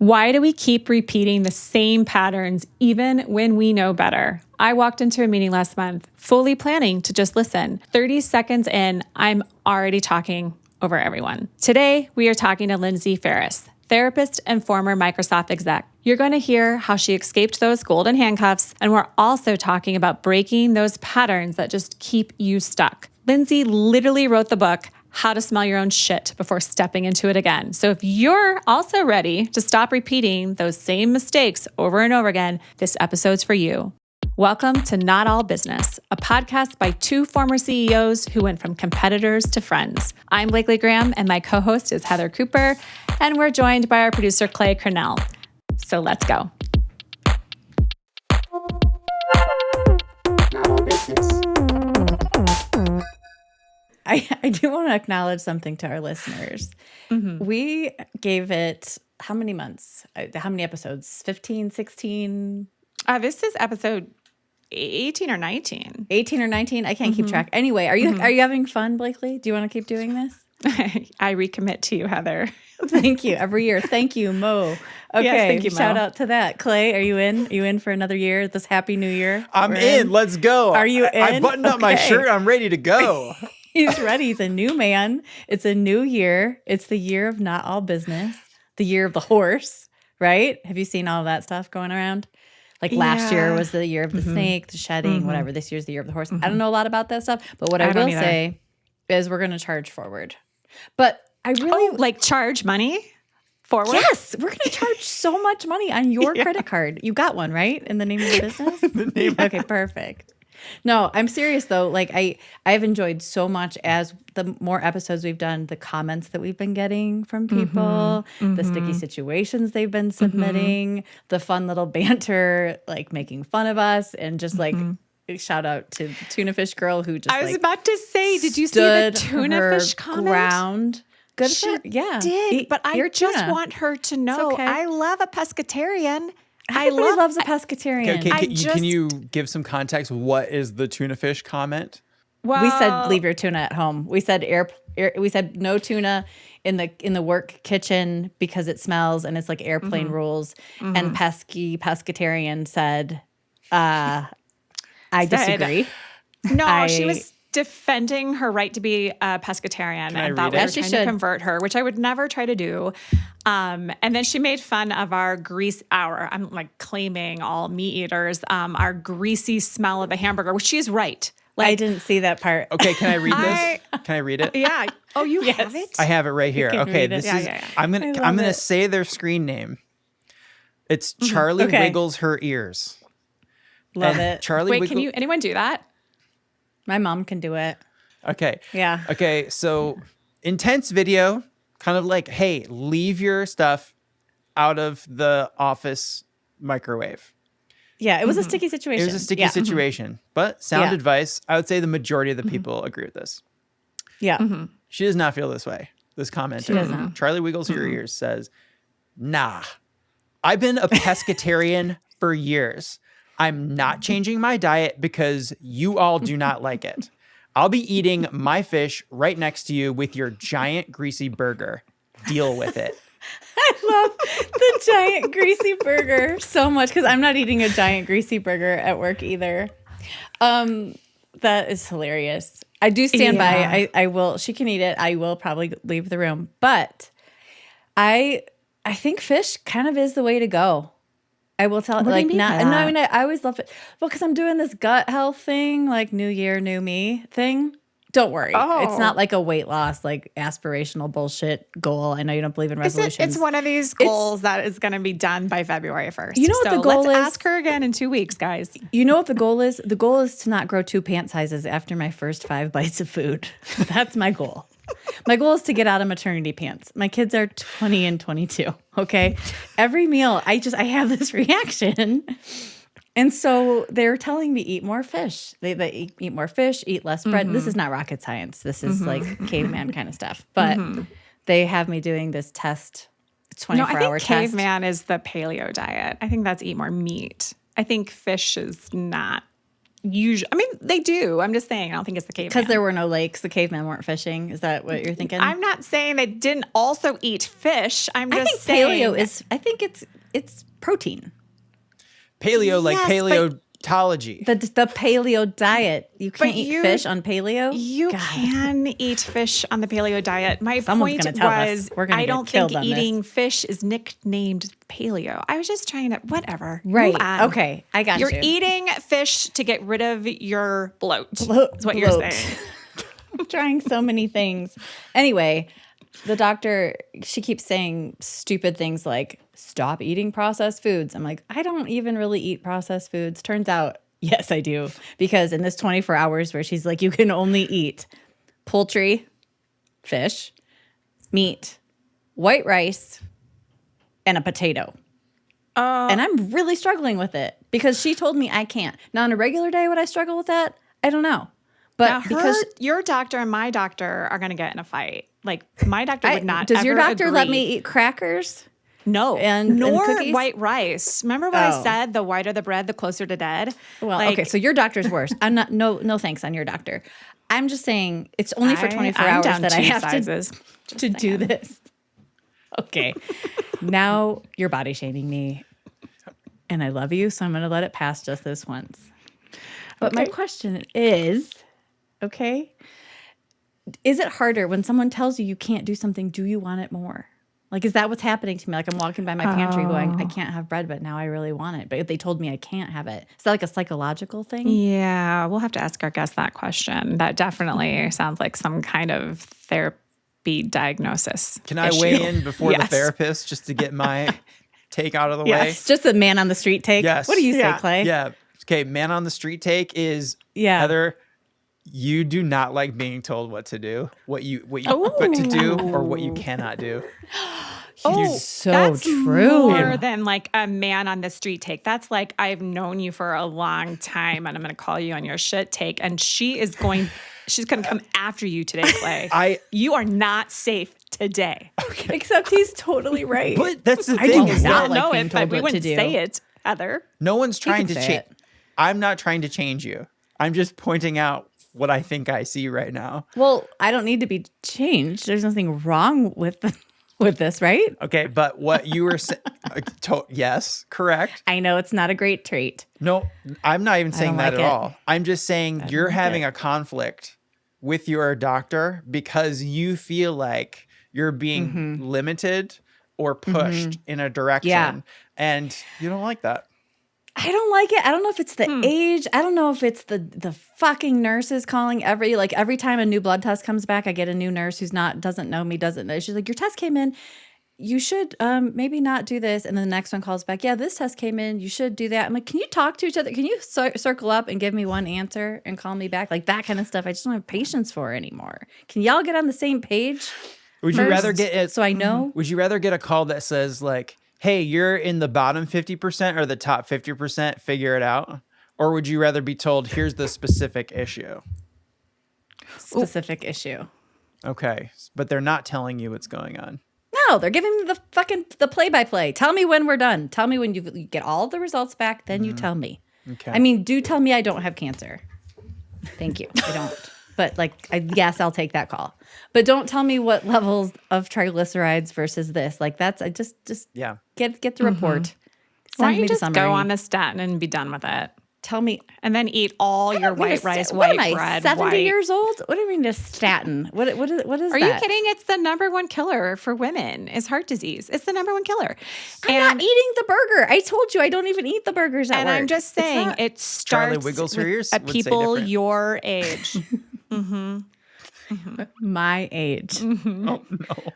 Why do we keep repeating the same patterns even when we know better? I walked into a meeting last month fully planning to just listen. 30 seconds in, I'm already talking over everyone. Today, we are talking to Lindsey Ferris, therapist and former Microsoft exec. You're going to hear how she escaped those golden handcuffs, and we're also talking about breaking those patterns that just keep you stuck. Lindsey literally wrote the book, How to Smell Your Own Shit Before Stepping Into It Again. So if you're also ready to stop repeating those same mistakes over and over again, this episode's for you. Welcome to Not All Business, a podcast by two former CEOs who went from competitors to friends. I'm Blakely Graham, and my co-host is Heather Cooper, and we're joined by our producer, Clay Cornell. So let's go. Not all business. I do want to acknowledge something to our listeners. Mm-hmm. We gave it how many months? How many episodes? 15, 16? This is episode 18 or 19. 18 or 19? I can't keep track. Anyway, are you having fun, Blakely? Do you want to keep doing this? I recommit to you, Heather. Thank you. Every year. Thank you, Mo. Okay. Yes, thank you, Mo. Shout out to that. Clay, are you in? Are you in for another year? This happy new year? I'm in. Let's go. Are you in? I buttoned up my Okay. shirt. I'm ready to go. He's ready. He's a new man. It's a new year. It's the year of not all business, the year of the horse, right? Have you seen all of that stuff going around? Like last year was the year of the snake, the shedding, whatever. This year's the year of the horse. I don't know a lot about that stuff, but what I will say is we're going to charge forward. But I really like charge money forward? Yes, we're going to charge so much money on your credit card. You got one, right? In the name of the business? Okay, perfect. No, I'm serious though. Like I've enjoyed so much as the more episodes we've done, the comments that we've been getting from people, the sticky situations they've been submitting, the fun little banter, like making fun of us, and just like shout out to Tuna Fish Girl who just I was about to say, did you see the Tuna Fish comment? Ground. Good for her. She Yeah. did, but I just tuna. want her to know okay. I love a pescatarian. Everybody loves a pescatarian. Okay, can you give some context? What is the tuna fish comment? Well, We said leave your tuna at home. We said we said no tuna in the work kitchen because it smells and it's like airplane rules. And pescatarian said, I disagree. No, she was defending her right to be a pescatarian and thought we were trying to convert her, which I would never try to do. And then she made fun of I'm like claiming all meat eaters, our greasy smell of a hamburger, which she's right. Like, I didn't see that part. Okay, can I read this? Can I read it? Yeah. Oh, you have it? I have it right here. Okay, this is. Yeah. I'm gonna say their screen name. It's Charlie Wiggles Her Ears. Love it. Charlie. Wait, can anyone do that? My mom can do it. Okay. Yeah. Okay, so intense video, kind of like, hey, leave your stuff out of the office microwave. Yeah, it was a sticky situation. It was a sticky situation, but sound advice. I would say the majority of the people agree with this. Yeah. She does not feel this way. This commenter, Charlie Wiggles Your Ears, says, nah, I've been a pescatarian for years. I'm not changing my diet because you all do not like it. I'll be eating my fish right next to you with your giant greasy burger. Deal with it. I love the giant greasy burger so much because I'm not eating a giant greasy burger at work either. That is hilarious. I do stand by. I will. She can eat it. I will probably leave the room. But I think fish kind of is the way to go. I will tell it like not. No, I mean I always love it. Well, because I'm doing this gut health thing, like New Year, New Me thing. Don't worry. It's not like a weight loss, like aspirational bullshit goal. I know you don't believe in resolutions. It's one of these goals that is going to be done by February 1st. You know what the goal let's is? ask her again in 2 weeks, guys. You know what the goal is? The goal is to not grow 2 pant sizes after my first 5 bites of food. That's my goal. My goal is to get out of maternity pants. My kids are 20 and 22. Okay. Every meal, I have this reaction. And so they're telling me eat more fish. They eat more fish, eat less bread. This is not rocket science. This is like caveman kind of stuff. But they have me doing this test, 24-hour test. Caveman is the paleo diet. I think that's eat more meat. I think fish is not usually. I mean, they do. I'm just saying. I don't think it's the caveman. Because there were no lakes. The cavemen weren't fishing. Is that what you're thinking? I'm not saying they didn't also eat fish. I'm just I think saying paleo is. I think it's protein. Paleo, like Yes, paleontology. The paleo diet. You can't eat fish on paleo. You can eat fish on the paleo diet. My Someone's point gonna tell us. was, We're gonna I get don't killed think on eating fish is nicknamed paleo. I was just trying to, whatever. Right. Move on. Okay. I got you. You're eating fish to get rid of your bloat. Is what you're saying. I'm trying so many things. Anyway, the doctor, she keeps saying stupid things like, stop eating processed foods. I'm like, I don't even really eat processed foods. Turns out, yes, I do. Because in this 24 hours where she's like, you can only eat poultry, fish, meat, white rice, and a potato. And I'm really struggling with it because she told me I can't. Now, on a regular day, would I struggle with that? I don't know. But Now, because your doctor and my doctor are going to get in a fight. Like, my doctor would not does your ever doctor let agree. me eat crackers? No, and nor cookies? white rice. Remember what I said? The whiter the bread, the closer to dead. Well, Like, okay, so your doctor's worse. I'm not. No thanks on your doctor. I'm just saying it's only for 24 I'm hours down that I 2 have sizes. to do this. Okay, now you're body shaming me, and I love you, so I'm going to let it pass just this once. But my question is, okay, is it harder when someone tells you you can't do something? Do you want it more? Like, is that what's happening to me? Like, I'm walking by my pantry going, I can't have bread, but now I really want it. But they told me I can't have it. Is that like a psychological thing? Yeah, we'll have to ask our guest that question. That definitely sounds like some kind of therapy diagnosis. Can I issue. weigh in before the Yes. therapist just to get my take out of the way? Yes, just a man on the street take. Yes. What do you say, Yeah. Clay? Yeah. Okay. Man on the street take is Heather. You do not like being told what to do, what you put to do, or what you cannot do. So that's true. more than like a man on the street take. That's like, I've known you for a long time and I'm going to call you on your shit take. And she's going to come after you today, Clay. You are not safe today. Okay. Except he's totally right. But that's the I thing. do Is not that like know being it, told but we what to wouldn't do. say it, Heather. no one's trying to say change. it. I'm not trying to change you. I'm just pointing out what I think I see right now. Well, I don't need to be changed. There's nothing wrong with this, right? Okay, but what you were saying, yes, correct. I know it's not a great trait. No, I'm not even saying don't that like at it. all. I'm just saying you're like having it. a conflict with your doctor because you feel like you're being limited or pushed in a direction. Yeah. And you don't like that. I don't like it. I don't know if it's the age. I don't know if it's the fucking nurses calling every time a new blood test comes back, I get a new nurse who's doesn't know me, doesn't know. She's like, your test came in. You should maybe not do this. And then the next one calls back. Yeah, this test came in. You should do that. I'm like, can you talk to each other? Can you circle up and give me one answer and call me back? Like that kind of stuff. I just don't have patience for anymore. Can y'all get on the same page? Would you rather get it? So I know. Would you rather get a call that says like, hey, you're in the bottom 50% or the top 50%, figure it out? Or would you rather be told, here's the specific issue? Specific issue. Okay. But they're not telling you what's going on. No, they're giving me the play-by-play. Tell me when we're done. Tell me when you get all the results back, then you tell me. Okay. I mean, do tell me I don't have cancer. Thank you. I don't. But yes, I'll take that call. But don't tell me what levels of triglycerides versus this. Like that's just Yeah. get the report. Why Send don't you me the just summary. go on the statin and be done with it? Tell me. And then eat all your white rice, what white am I, bread, 70 white. years old? What do you mean a statin? What is Are that? you kidding? It's the number one killer for women is heart disease. It's the number one killer. I'm not eating the burger. I told you I don't even eat the burgers at And work. I'm just It's saying not- it Charlie starts Wiggles her ears at would say people different. your age. my age, Oh, no.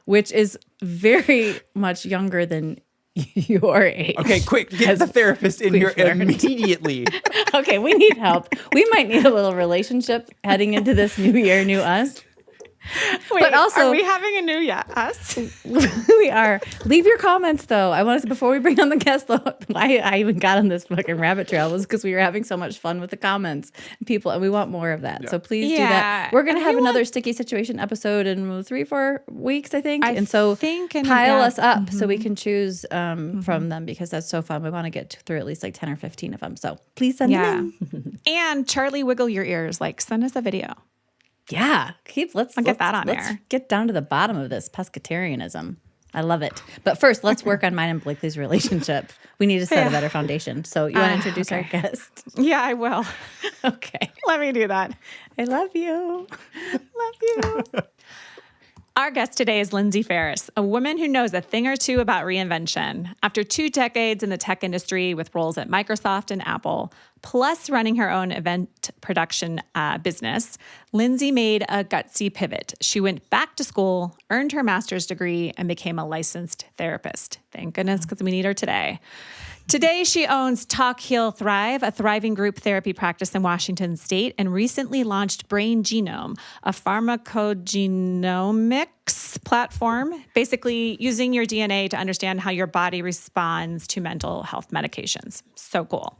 which is very much younger than your age. Okay, quick. Get the therapist in here learned. immediately. Okay, we need help. We might need a little relationship heading into this new year, new us. Wait, But also- are we having a new us? We are. Leave your comments though. I want to before we bring on the guest. Though, why I even got on this fucking rabbit trail was because we were having so much fun with the comments and people, and we want more of that. So please do that. We're gonna have another sticky situation episode in 3-4 weeks, I think. And so pile us up so we can choose from them because that's so fun. We want to get through at least like 10 or 15 of them. So please send them in. And Charlie, wiggle your ears. Like, send us a video. Yeah. Let's get that on let's air. Get down to the bottom of this pescatarianism. I love it. But first, let's work on mine and Blakely's relationship. We need to set a better foundation. So you want to introduce our guest? Yeah, I will. Okay. Let me do that. I love you. Love you. Our guest today is Lindsey Ferris, a woman who knows a thing or two about reinvention. After 2 decades in the tech industry with roles at Microsoft and Apple, plus running her own event production business, Lindsey made a gutsy pivot. She went back to school, earned her master's degree, and became a licensed therapist. Thank goodness, because we need her today. Today, she owns Talk, Heal, Thrive, a thriving group therapy practice in Washington State, and recently launched Brain Genome, a pharmacogenomics platform, basically using your DNA to understand how your body responds to mental health medications. So cool.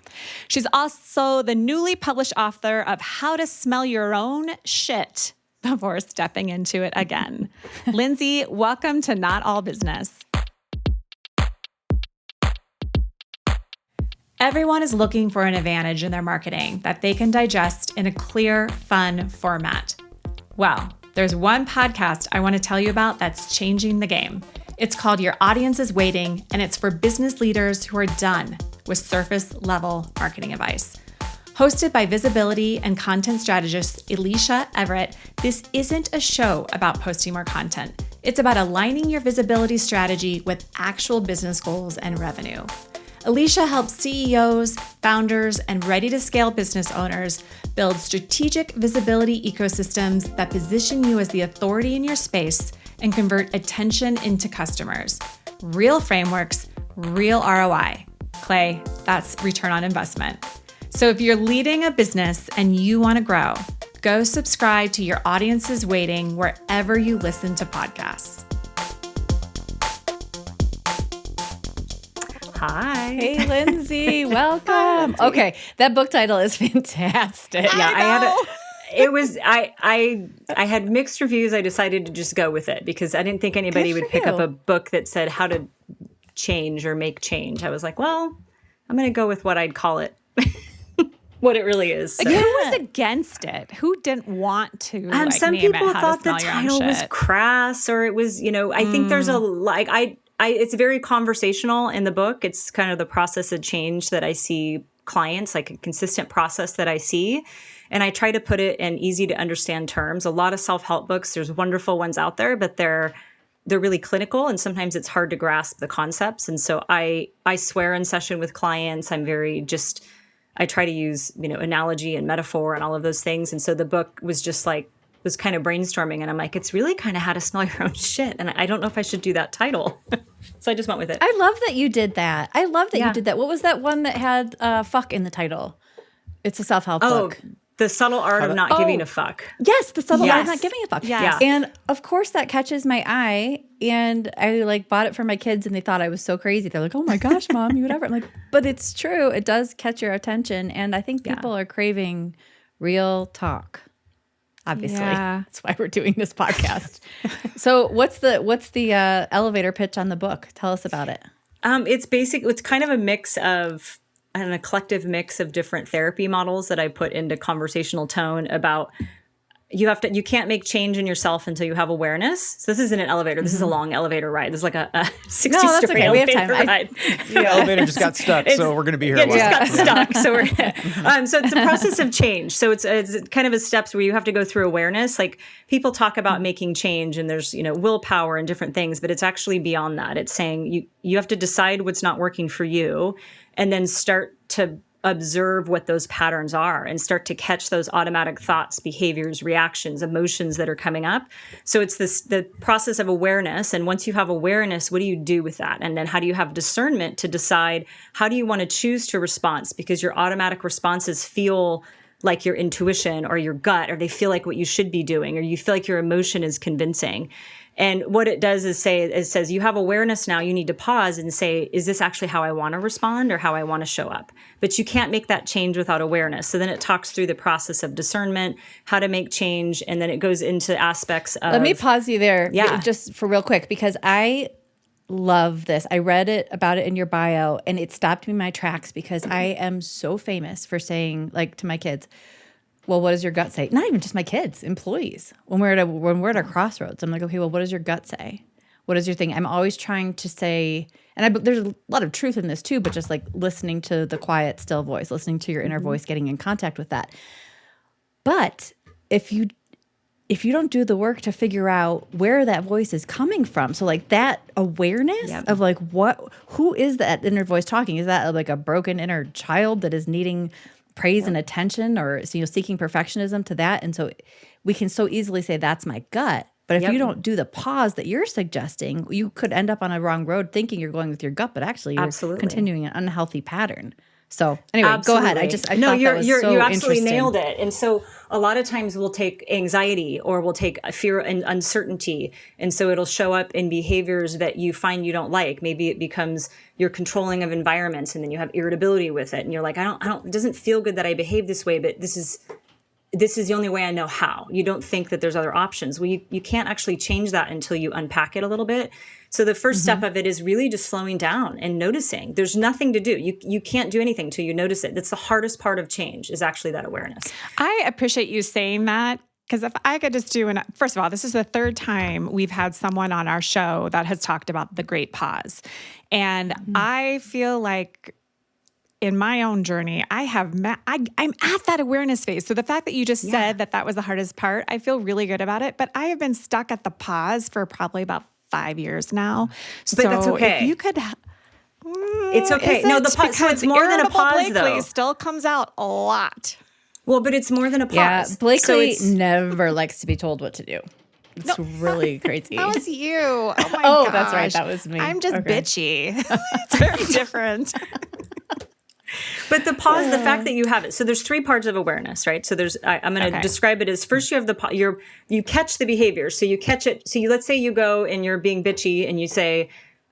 She's also the newly published author of How to Smell Your Own Shit Before Stepping Into It Again. Lindsey, welcome to Not All Business. Everyone is looking for an advantage in their marketing that they can digest in a clear, fun format. Well, there's one podcast I want to tell you about that's changing the game. It's called Your Audience is Waiting, and it's for business leaders who are done with surface-level marketing advice. Hosted by visibility and content strategist Alicia Everett, this isn't a show about posting more content. It's about aligning your visibility strategy with actual business goals and revenue. Alicia helps CEOs, founders, and ready-to-scale business owners build strategic visibility ecosystems that position you as the authority in your space and convert attention into customers. Real frameworks, real ROI. Clay, that's return on investment. So if you're leading a business and you want to grow, go subscribe to Your Audience is Waiting wherever you listen to podcasts. Hi. Hey, Lindsey. Welcome. Hi, Lindsey. Okay, that book title is fantastic. Yeah, I had mixed reviews. I decided to just go with it because I didn't think anybody would pick up a book that said how to change or make change. I was like, well, I'm going to go with what I'd call it. What it really is. So. Who was against it? Who didn't want to? Some name people it how thought to the smell your own title was shit. crass, or it was, I think there's it's very conversational in the book. It's kind of the process of change that I see clients, like a consistent process that I see. And I try to put it in easy to understand terms. A lot of self-help books, there's wonderful ones out there, but they're really clinical, and sometimes it's hard to grasp the concepts. And so I swear in session with clients. I try to use, analogy and metaphor and all of those things. And so the book was was kind of brainstorming, and I'm like, it's really kind of how to smell your own shit. And I don't know if I should do that title. So I just went with it. I love that you did that. You did that. What was that one that had fuck in the title? It's a self-help book. The Subtle Art of Not Giving a Fuck. Yes, The Subtle Art of Not Giving a Fuck. Yes. And of course that catches my eye, and I bought it for my kids, and they thought I was so crazy. They're like, oh my gosh, Mom, you whatever. I'm like, but it's true. It does catch your attention, and I think people are craving real talk. Obviously, that's why we're doing this podcast. So, what's the elevator pitch on the book? Tell us about it. It's kind of an eclectic mix of different therapy models that I put into conversational tone about. You can't make change in yourself until you have awareness. So this isn't an elevator. This is a long elevator ride. This is like a 60-story elevator ride. The elevator just got stuck, so we're going to be here. It just got stuck, so we're. So it's a process of change. So it's kind of a steps where you have to go through awareness. Like people talk about making change, and there's willpower and different things, but it's actually beyond that. It's saying you have to decide what's not working for you, and then start to observe what those patterns are and start to catch those automatic thoughts, behaviors, reactions, emotions that are coming up. So it's the process of awareness. And once you have awareness, what do you do with that? And then how do you have discernment to decide how do you want to choose to respond? Because your automatic responses feel like your intuition or your gut, or they feel like what you should be doing, or you feel like your emotion is convincing. And what it does is it says you have awareness now, you need to pause and say, is this actually how I want to respond or how I want to show up? But you can't make that change without awareness. So then it talks through the process of discernment, how to make change, and then it goes into aspects of... Let me pause you there just for real quick, because I love this. I read about it in your bio, and it stopped me in my tracks because I am so famous for saying, like, to my kids, well, what does your gut say? Not even just my kids, employees. When we're at a crossroads, I'm like, okay, well, what does your gut say? What is your thing? I'm always trying to say, and there's a lot of truth in this too, but just like listening to the quiet, still voice, listening to your inner voice, getting in contact with that. But if you don't do the work to figure out where that voice is coming from, so like that awareness of like who is that inner voice talking? Is that like a broken inner child that is needing praise and attention, or seeking perfectionism to that? And so we can so easily say that's my gut. But if you don't do the pause that you're suggesting, you could end up on a wrong road thinking you're going with your gut, but actually you're continuing an unhealthy pattern. So anyway, go ahead. I thought that was so you absolutely interesting. nailed it. And so a lot of times we'll take anxiety or we'll take fear and uncertainty. And so it'll show up in behaviors that you find you don't like. Maybe it becomes your controlling of environments, and then you have irritability with it. And you're like, it doesn't feel good that I behave this way, but this is the only way I know how. You don't think that there's other options. Well, you can't actually change that until you unpack it a little bit. So the first step of it is really just slowing down and noticing. There's nothing to do. You can't do anything until you notice it. That's the hardest part of change, is actually that awareness. I appreciate you saying that, because if I could just first of all, this is the third time we've had someone on our show that has talked about the great pause. And I feel like in my own journey, I'm at that awareness phase. So the fact that you just said that was the hardest part, I feel really good about it. But I have been stuck at the pause for probably about 5 years now. But that's okay. If you could, it's okay. No, the pause. So it's more than a pause, though. Still comes out a lot. Well, but it's more than a pause. Yeah, Blakely never likes to be told what to do. It's really crazy. That was you. Oh my gosh. That's right. That was me. I'm just bitchy. It's very different. But the pause, the fact that you have it. So there's 3 parts of awareness, right? So I'm going to describe it as, first you have you catch the behavior. So you catch it. So let's say you go and you're being bitchy and you say,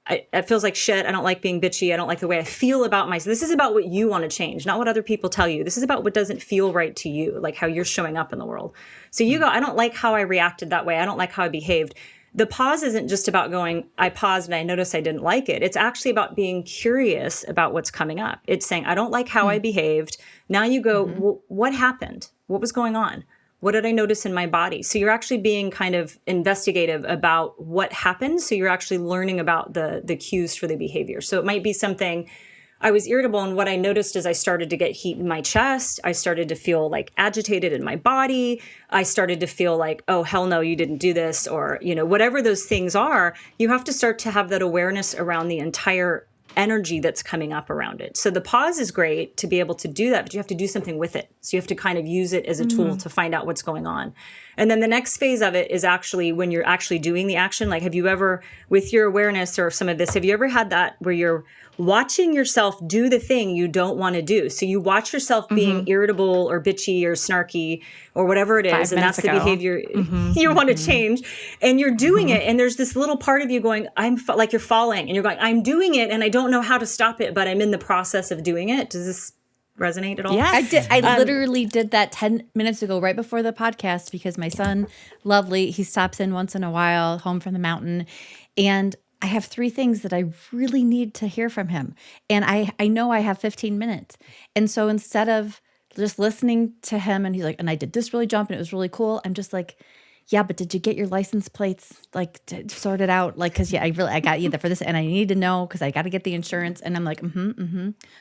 it feels like shit. I don't like being bitchy. I don't like the way I feel about myself. This is about what you want to change, not what other people tell you. This is about what doesn't feel right to you, like how you're showing up in the world. So you go, I don't like how I reacted that way. I don't like how I behaved. The pause isn't just about going, I paused and I noticed I didn't like it. It's actually about being curious about what's coming up. It's saying, I don't like how I behaved. Now you go, well, what happened? What was going on? What did I notice in my body? So you're actually being kind of investigative about what happened. So you're actually learning about the cues for the behavior. So it might be something, I was irritable, and what I noticed is I started to get heat in my chest. I started to feel like agitated in my body. I started to feel like, oh, hell no, you didn't do this, or, whatever those things are, you have to start to have that awareness around the entire energy that's coming up around it. So the pause is great to be able to do that, but you have to do something with it. So you have to kind of use it as a tool to find out what's going on. And then the next phase of it is actually when you're actually doing the action. Like, have you ever, with your awareness or some of this, have you ever had that where you're watching yourself do the thing you don't want to do? So you watch yourself being irritable or bitchy or snarky or whatever it is, and that's the behavior you want to change. And you're doing it, and there's this little part of you going, like you're falling, and you're going, I'm doing it, and I don't know how to stop it, but I'm in the process of doing it. Does this resonate at all? Yes. I did. I literally did that 10 minutes ago, right before the podcast, because my son, lovely, he stops in once in a while, home from the mountain, and I have 3 things that I really need to hear from him. And I know I have 15 minutes. And so instead of just listening to him and he's like, and I did this really jump and it was really cool, I'm just like, yeah, but did you get your license plates sorted out? Like, cause I got you for this, and I need to know because I got to get the insurance. And I'm like,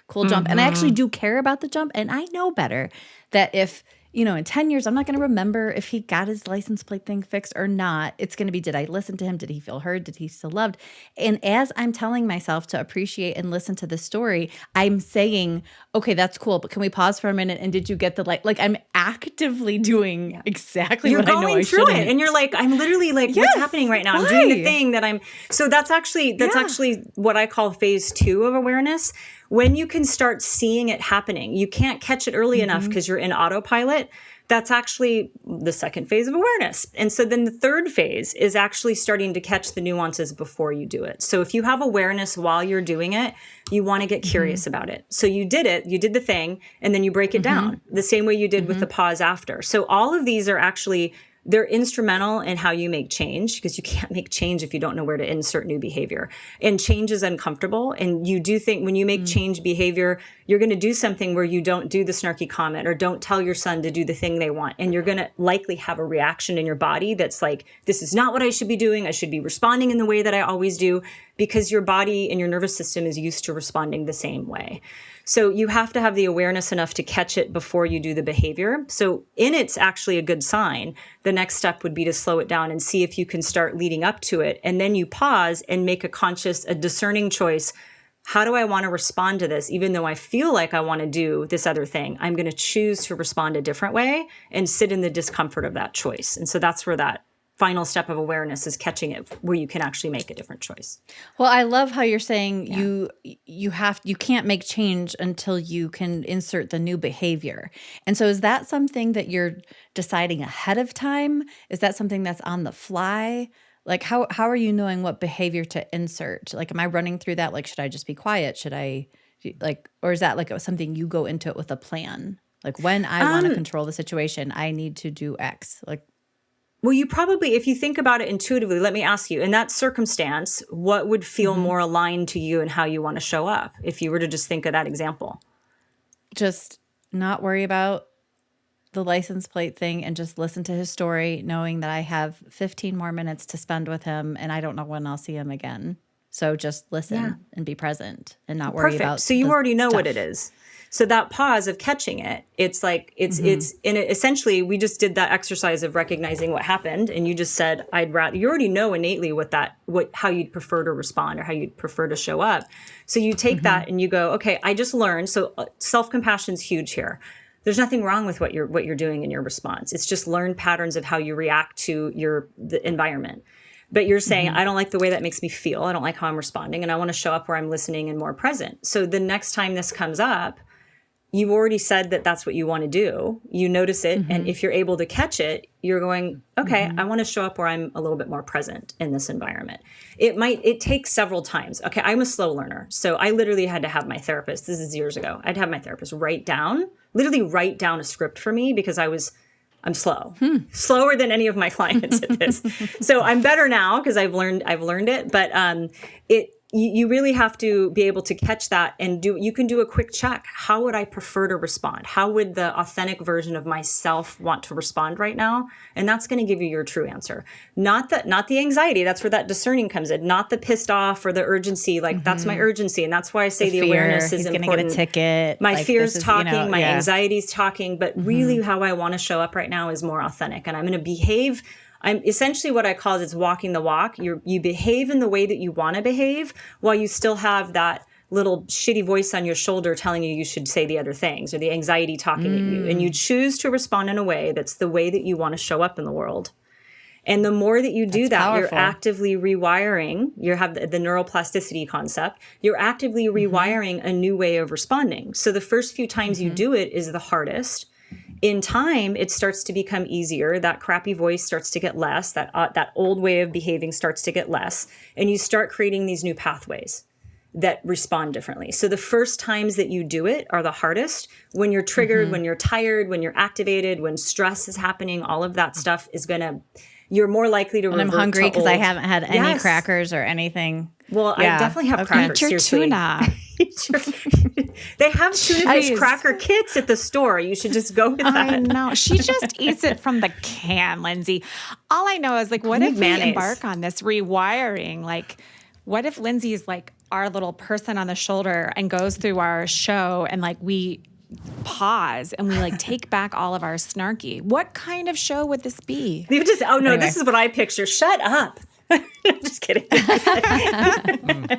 cool jump. And I actually do care about the jump, and I know better that if, in 10 years, I'm not going to remember if he got his license plate thing fixed or not. It's going to be, did I listen to him? Did he feel heard? Did he feel loved? And as I'm telling myself to appreciate and listen to the story, I'm saying, okay, that's cool, but can we pause for a minute? And did you get the like I'm actively doing exactly what I know I shouldn't. You're going through it, and you're like, I'm literally like, what's happening right now? I'm doing the thing that I'm. So that's actually what I call phase 2 of awareness. When you can start seeing it happening, you can't catch it early enough because you're in autopilot. That's actually the second phase of awareness. And so then the third phase is actually starting to catch the nuances before you do it. So if you have awareness while you're doing it, you want to get curious about it. So you did the thing, and then you break it down the same way you did with the pause after. So all of these are actually they're instrumental in how you make change, because you can't make change if you don't know where to insert new behavior. And change is uncomfortable. And you do think when you make change behavior, you're going to do something where you don't do the snarky comment or don't tell your son to do the thing they want. And you're going to likely have a reaction in your body that's like, this is not what I should be doing. I should be responding in the way that I always do, because your body and your nervous system is used to responding the same way. So you have to have the awareness enough to catch it before you do the behavior. So it's actually a good sign. The next step would be to slow it down and see if you can start leading up to it. And then you pause and make a discerning choice. How do I want to respond to this? Even though I feel like I want to do this other thing, I'm going to choose to respond a different way and sit in the discomfort of that choice. And so that's where that final step of awareness is catching it, where you can actually make a different choice. Well, I love how you're saying you can't make change until you can insert the new behavior. And so is that something that you're deciding ahead of time? Is that something that's on the fly? Like how are you knowing what behavior to insert? Like, am I running through that? Like, should I just be quiet? Should I or is that like something you go into it with a plan? Like, when I want to control the situation, I need to do X. Like, well, you probably, if you think about it intuitively, let me ask you, in that circumstance, what would feel more aligned to you and how you want to show up if you were to just think of that example? Just not worry about the license plate thing and just listen to his story, knowing that I have 15 more minutes to spend with him and I don't know when I'll see him again. So just listen and be present and not worry about So you already know what it is. So that pause of catching it, it's like, it's essentially, we just did that exercise of recognizing what happened. And you just said, you already know innately how you'd prefer to respond or how you'd prefer to show up. So you take that and you go, okay, I just learned. So self-compassion is huge here. There's nothing wrong with what you're doing in your response. It's just learned patterns of how you react to the environment. But you're saying, I don't like the way that makes me feel. I don't like how I'm responding. And I want to show up where I'm listening and more present. So the next time this comes up, you've already said that that's what you want to do. You notice it. And if you're able to catch it, you're going, okay, I want to show up where I'm a little bit more present in this environment. It takes several times. Okay, I'm a slow learner. So I literally had to have my therapist, this is years ago, I'd have my therapist write down a script for me because I'm slow, slower than any of my clients at this. So I'm better now because I've learned it. But you really have to be able to catch that and you can do a quick check. How would I prefer to respond? How would the authentic version of myself want to respond right now? And that's going to give you your true answer. Not the anxiety. That's where that discerning comes in. Not the pissed off or the urgency. Like that's my urgency. And that's why I say the awareness is important. He's going to get a ticket. My fear's talking, my anxiety's talking, but really how I want to show up right now is more authentic. And I'm going to behave. I'm essentially what I call is walking the walk. You behave in the way that you want to behave while you still have that little shitty voice on your shoulder telling you should say the other things or the anxiety talking at you. And you choose to respond in a way that's the way that you want to show up in the world. And the more that you do that, you're actively rewiring. You have the neuroplasticity concept. You're actively rewiring a new way of responding. So the first few times you do it is the hardest. In time, it starts to become easier. That crappy voice starts to get less. That old way of behaving starts to get less. And you start creating these new pathways that respond differently. So the first times that you do it are the hardest. When you're triggered, when you're tired, when you're activated, when stress is happening, all of that stuff is you're more likely to revert to old. I'm hungry because I haven't had any crackers or anything. Well, I definitely have crackers. Eat your tuna. They have tuna fish cracker kits at the store. You should just go with that. I know. She just eats it from the can, Lindsey. All I know is what if we embark on this rewiring? What if Lindsey's our little person on the shoulder and goes through our show and we pause and we take back all of our snarky? What kind of show would this be? Anyway. This is what I picture. Shut up. Just kidding. I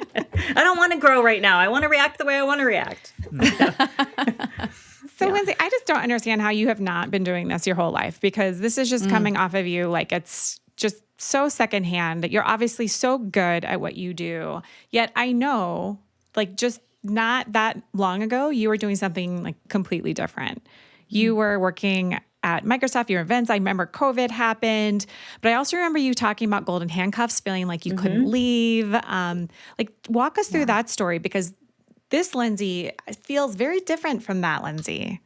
don't want to grow right now. I want to react the way I want to react. So Lindsey, I just don't understand how you have not been doing this your whole life, because this is just coming off of you it's just so secondhand. You're obviously so good at what you do. Yet I know, just not that long ago, you were doing something completely different. You were working at Microsoft, your events. I remember COVID happened, but I also remember you talking about golden handcuffs, feeling like you couldn't leave. Walk us through that story, because this Lindsey feels very different from that Lindsey.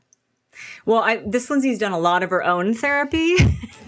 Well, Lindsay's done a lot of her own therapy.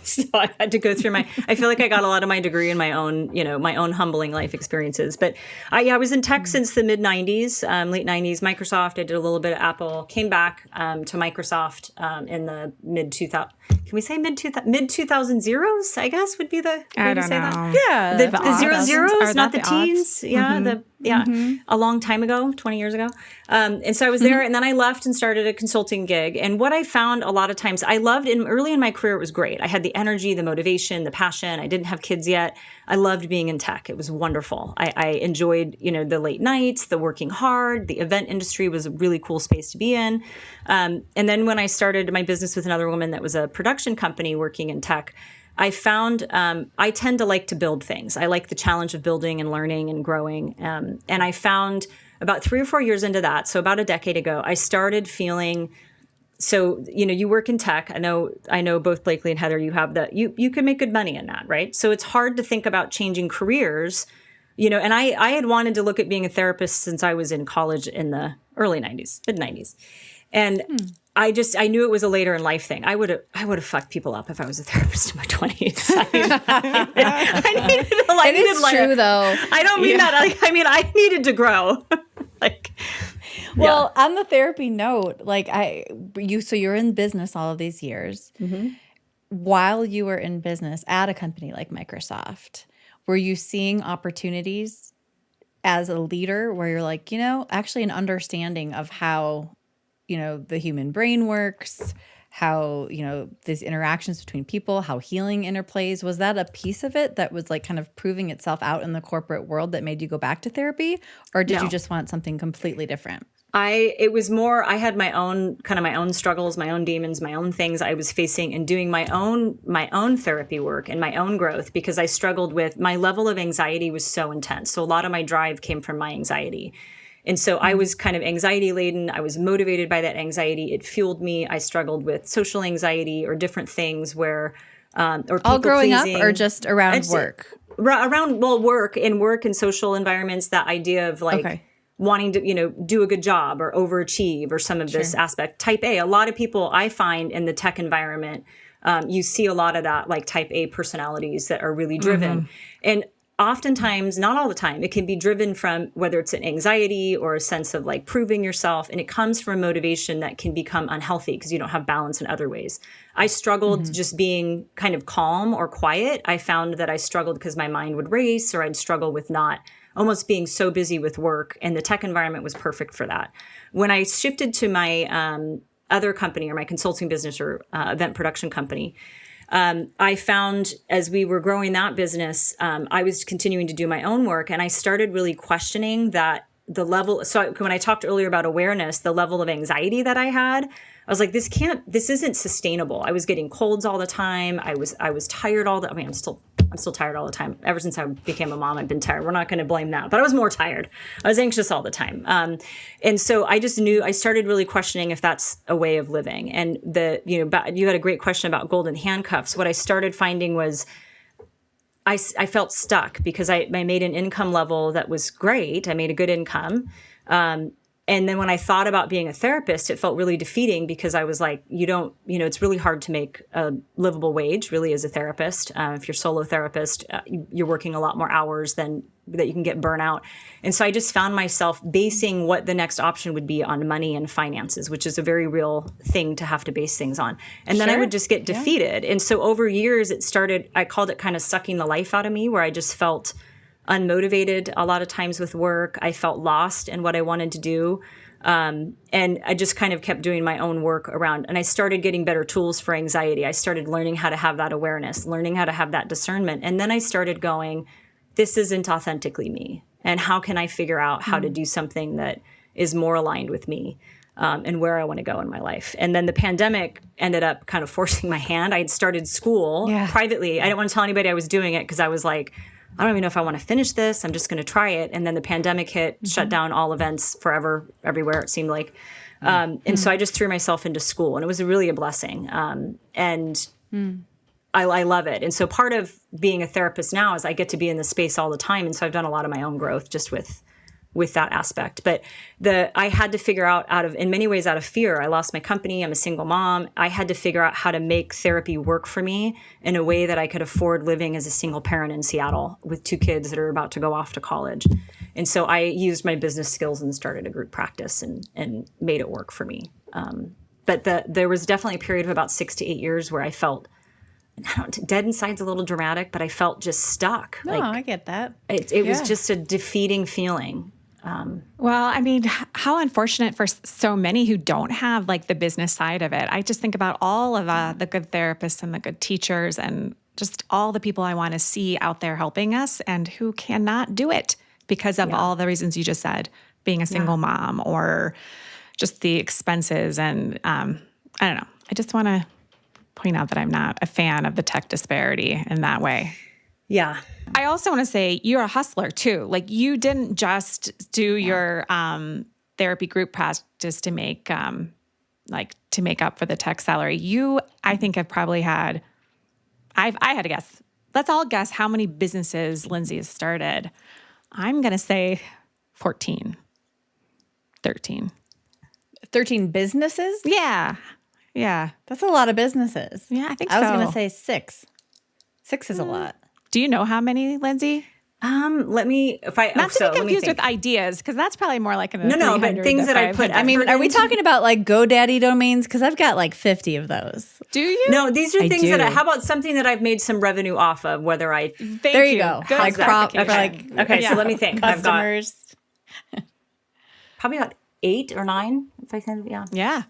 So I had to go through I feel like I got a lot of my degree in my own, my own humbling life experiences. But I was in tech since the mid 90s, late 90s, Microsoft. I did a little bit of Apple, came back to Microsoft in the mid 2000. Can we say mid 2000 zeros? I guess would be the way to say that. Yeah. The zeros, not the teens. Odds? Yeah. A long time ago, 20 years ago. And so I was there and then I left and started a consulting gig. And what I found a lot of times, I loved early in my career, it was great. I had the energy, the motivation, the passion. I didn't have kids yet. I loved being in tech. It was wonderful. I enjoyed, the late nights, the working hard. The event industry was a really cool space to be in. And then when I started my business with another woman that was a production company working in tech, I found I tend to like to build things. I like the challenge of building and learning and growing. And I found about 3 or 4 years into that, so about a decade ago, I started feeling. So, you work in tech. I know both Blakely and Heather, you have that. You can make good money in that, right? So it's hard to think about changing careers, and I had wanted to look at being a therapist since I was in college in the early 90s, mid 90s. And I knew it was a later in life thing. I would have fucked people up if I was a therapist in my 20s. I needed to It is true, though. I don't mean that. I needed to grow. Well, on the therapy note, so you're in business all of these years. Mm-hmm. While you were in business at a company like Microsoft, were you seeing opportunities as a leader where you're like, actually an understanding of how, the human brain works, how, these interactions between people, how healing interplays? Was that a piece of it that was kind of proving itself out in the corporate world that made you go back to therapy? Or did you just want something completely different? It was more, I had my own struggles, my own demons, my own things I was facing and doing my own therapy work and my own growth because I struggled with, my level of anxiety was so intense. So a lot of my drive came from my anxiety. And so I was kind of anxiety laden. I was motivated by that anxiety. It fueled me. I struggled with social anxiety or different things where, or people all growing pleasing. Up or just around work? Around, work and social environments, that idea of wanting to, do a good job or overachieve or some of this aspect. Type A, a lot of people I find in the tech environment, you see a lot of that, type A personalities that are really driven. And oftentimes, not all the time, it can be driven from whether it's an anxiety or a sense of proving yourself. And it comes from motivation that can become unhealthy because you don't have balance in other ways. I struggled just being kind of calm or quiet. I found that I struggled because my mind would race, or I'd struggle with not almost being so busy with work. And the tech environment was perfect for that. When I shifted to my other company or my consulting business or event production company, I found as we were growing that business, I was continuing to do my own work, and I started really questioning that the level. So when I talked earlier about awareness, the level of anxiety that I had, I was like, this isn't sustainable. I was getting colds all the time. I was tired all the. I'm still tired all the time. Ever since I became a mom, I've been tired. We're not going to blame that, but I was more tired. I was anxious all the time. And so I just knew, I started really questioning if that's a way of living. And you had a great question about golden handcuffs. What I started finding was I felt stuck because I made an income level that was great. I made a good income. And then when I thought about being a therapist, it felt really defeating because I was like, it's really hard to make a livable wage really as a therapist. If you're a solo therapist, you're working a lot more hours than that you can get burnout. And so I just found myself basing what the next option would be on money and finances, which is a very real thing to have to base things on. And then I would just get defeated. And so over years, I called it kind of sucking the life out of me, where I just felt unmotivated a lot of times with work. I felt lost in what I wanted to do. And I just kind of kept doing my own work around, and I started getting better tools for anxiety. I started learning how to have that awareness, learning how to have that discernment. And then I started going, this isn't authentically me. And how can I figure out how to do something that is more aligned with me and where I want to go in my life? And then the pandemic ended up kind of forcing my hand. I had started school privately. I didn't want to tell anybody I was doing it because I was like, I don't even know if I want to finish this. I'm just going to try it. And then the pandemic hit, shut down all events forever, everywhere, it seemed like. And so I just threw myself into school, and it was really a blessing. I love it. And so part of being a therapist now is I get to be in the space all the time. And so I've done a lot of my own growth just with with that aspect. But I had to figure in many ways out of fear. I lost my company. I'm a single mom. I had to figure out how to make therapy work for me in a way that I could afford living as a single parent in Seattle with 2 kids that are about to go off to college. And so I used my business skills and started a group practice and made it work for me. But there was definitely a period of about 6 to 8 years where I felt, dead inside's a little dramatic, but I felt just stuck. No, I get that. It was just a defeating feeling. Well, I mean, how unfortunate for so many who don't have like the business side of it. I just think about all of the good therapists and the good teachers and just all the people I want to see out there helping us and who cannot do it because of all the reasons you just said, being a single mom or just the expenses. And I don't know. I just want to point out that I'm not a fan of the tech disparity in that way. Yeah. I also want to say you're a hustler too. Like you didn't just do your therapy group practice to make to make up for the tech salary. You, I think, have probably had. I had to guess. Let's all guess how many businesses Lindsey has started. I'm gonna say 14, 13. 13 businesses? Yeah. That's a lot of businesses. Yeah, I think so. I was gonna say 6. 6 is a lot. Do you know how many, Lindsey? Let me, if I, Not to be confused with ideas, because that's probably more like No, but things that I put. I mean, are we talking about like GoDaddy domains? Because I've got like 50 of those. Do you? No, these are things that how about something that I've made some revenue off of, whether I. There you go. Good like prop, okay, so let me think. Customers. I've got probably about 8 or 9, if I can, Yeah.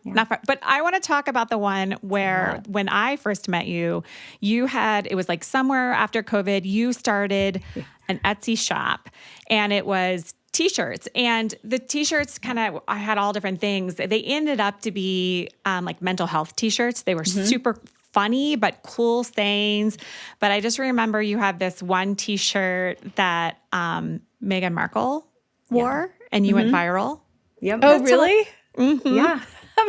Not far. But I want to talk about the one where when I first met you, it was like somewhere after COVID, you started an Etsy shop and it was t-shirts. And the t-shirts I had all different things. They ended up to be like mental health t-shirts. They were super funny, but cool sayings. But I just remember you had this one t-shirt that Meghan Markle wore and you went viral. Yep. Oh, really? Yeah.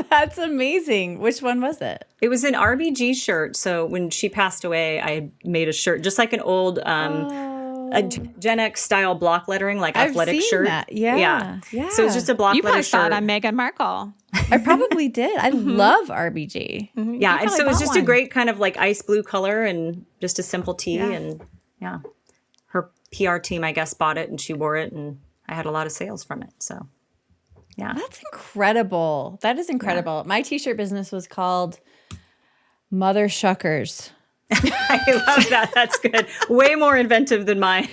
That's amazing. Which one was it? It was an RBG shirt. So when she passed away, I made a shirt, just like an old a Gen X style block lettering, like athletic shirt. That. Yeah. So it was just a block letter shirt. You probably saw it on Meghan Markle. I probably did. I love RBG. Yeah. And so it was just a great kind of like ice blue color and just a simple tee. And her PR team, I guess, bought it and she wore it and I had a lot of sales from it. So. Yeah. That's incredible. That is incredible. My t-shirt business was called Mother Shuckers. I love that. That's good. Way more inventive than mine.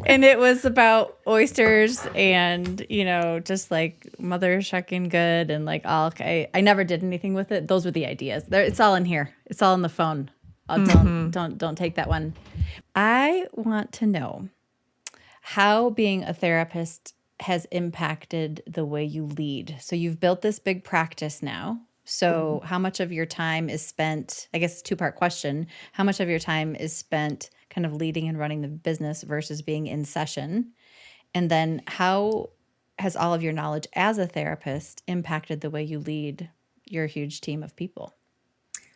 And it was about oysters and, just like mother shucking good and like all. I never did anything with it. Those were the ideas. It's all in here. It's all in the phone. Don't take that one. I want to know how being a therapist has impacted the way you lead. So you've built this big practice now. So how much of your time is spent, I guess, 2-part question, how much of your time is spent kind of leading and running the business versus being in session? And then how has all of your knowledge as a therapist impacted the way you lead your huge team of people?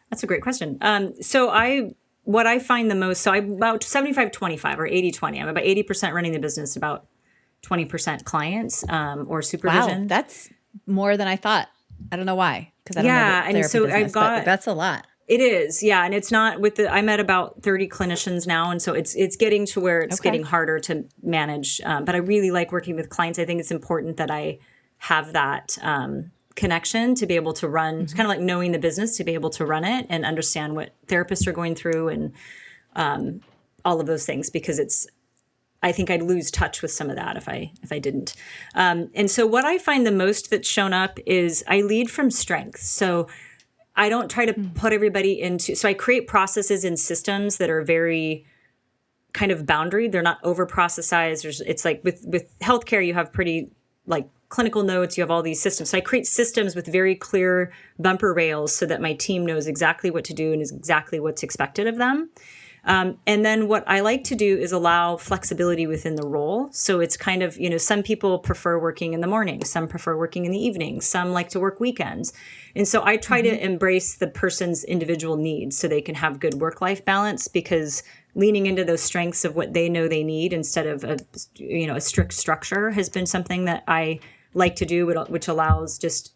That's a great question. What I find the most, so I'm about 75-25 or 80-20. I'm about 80% running the business, about 20% clients or supervision. Wow, that's more than I thought. I don't know why. Because I don't know and so business, I've got that's a lot. It is, and it's not I'm at about 30 clinicians now, and so it's getting to where it's getting harder to manage. But I really like working with clients. I think it's important that I have that connection to be able to run. It's kind of like knowing the business to be able to run it and understand what therapists are going through and all of those things, because I think I'd lose touch with some of that if I didn't. And so what I find the most that's shown up is I lead from strength. So I don't try to put everybody so I create processes and systems that are very kind of boundaried. They're not over processized. It's like with healthcare, you have pretty like clinical notes, you have all these systems. So I create systems with very clear bumper rails so that my team knows exactly what to do and is exactly what's expected of them. And then what I like to do is allow flexibility within the role. So it's kind of, some people prefer working in the morning, some prefer working in the evening, some like to work weekends. And so I try to embrace the person's individual needs so they can have good work-life balance, because leaning into those strengths of what they know they need instead of a strict structure has been something that I like to do, which allows just,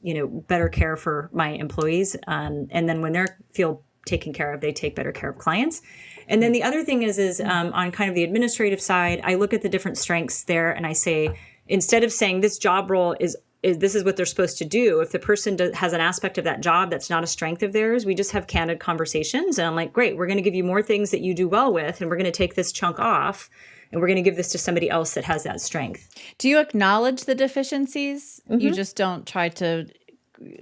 better care for my employees. And then when they feel taken care of, they take better care of clients. And then the other thing is on kind of the administrative side, I look at the different strengths there and I say, instead of saying this job role is this is what they're supposed to do, if the person has an aspect of that job that's not a strength of theirs, we just have candid conversations. And I'm like, great, we're going to give you more things that you do well with, and we're going to take this chunk off, and we're going to give this to somebody else that has that strength. Do you acknowledge the deficiencies? Mm-hmm. You just don't try to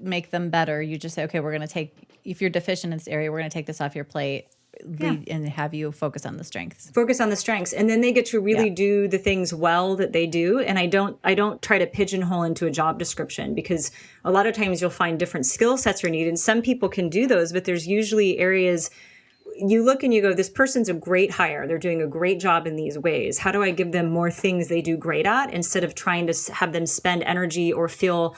make them better. You just say, okay, we're going to if you're deficient in this area, we're going to take this off your plate. And have you focus on the strengths. Focus on the strengths. And then they get to really do the things well that they do. And I don't try to pigeonhole into a job description, because a lot of times you'll find different skill sets are needed. And some people can do those, but there's usually areas you look and you go, this person's a great hire. They're doing a great job in these ways. How do I give them more things they do great at, instead of trying to have them spend energy or feel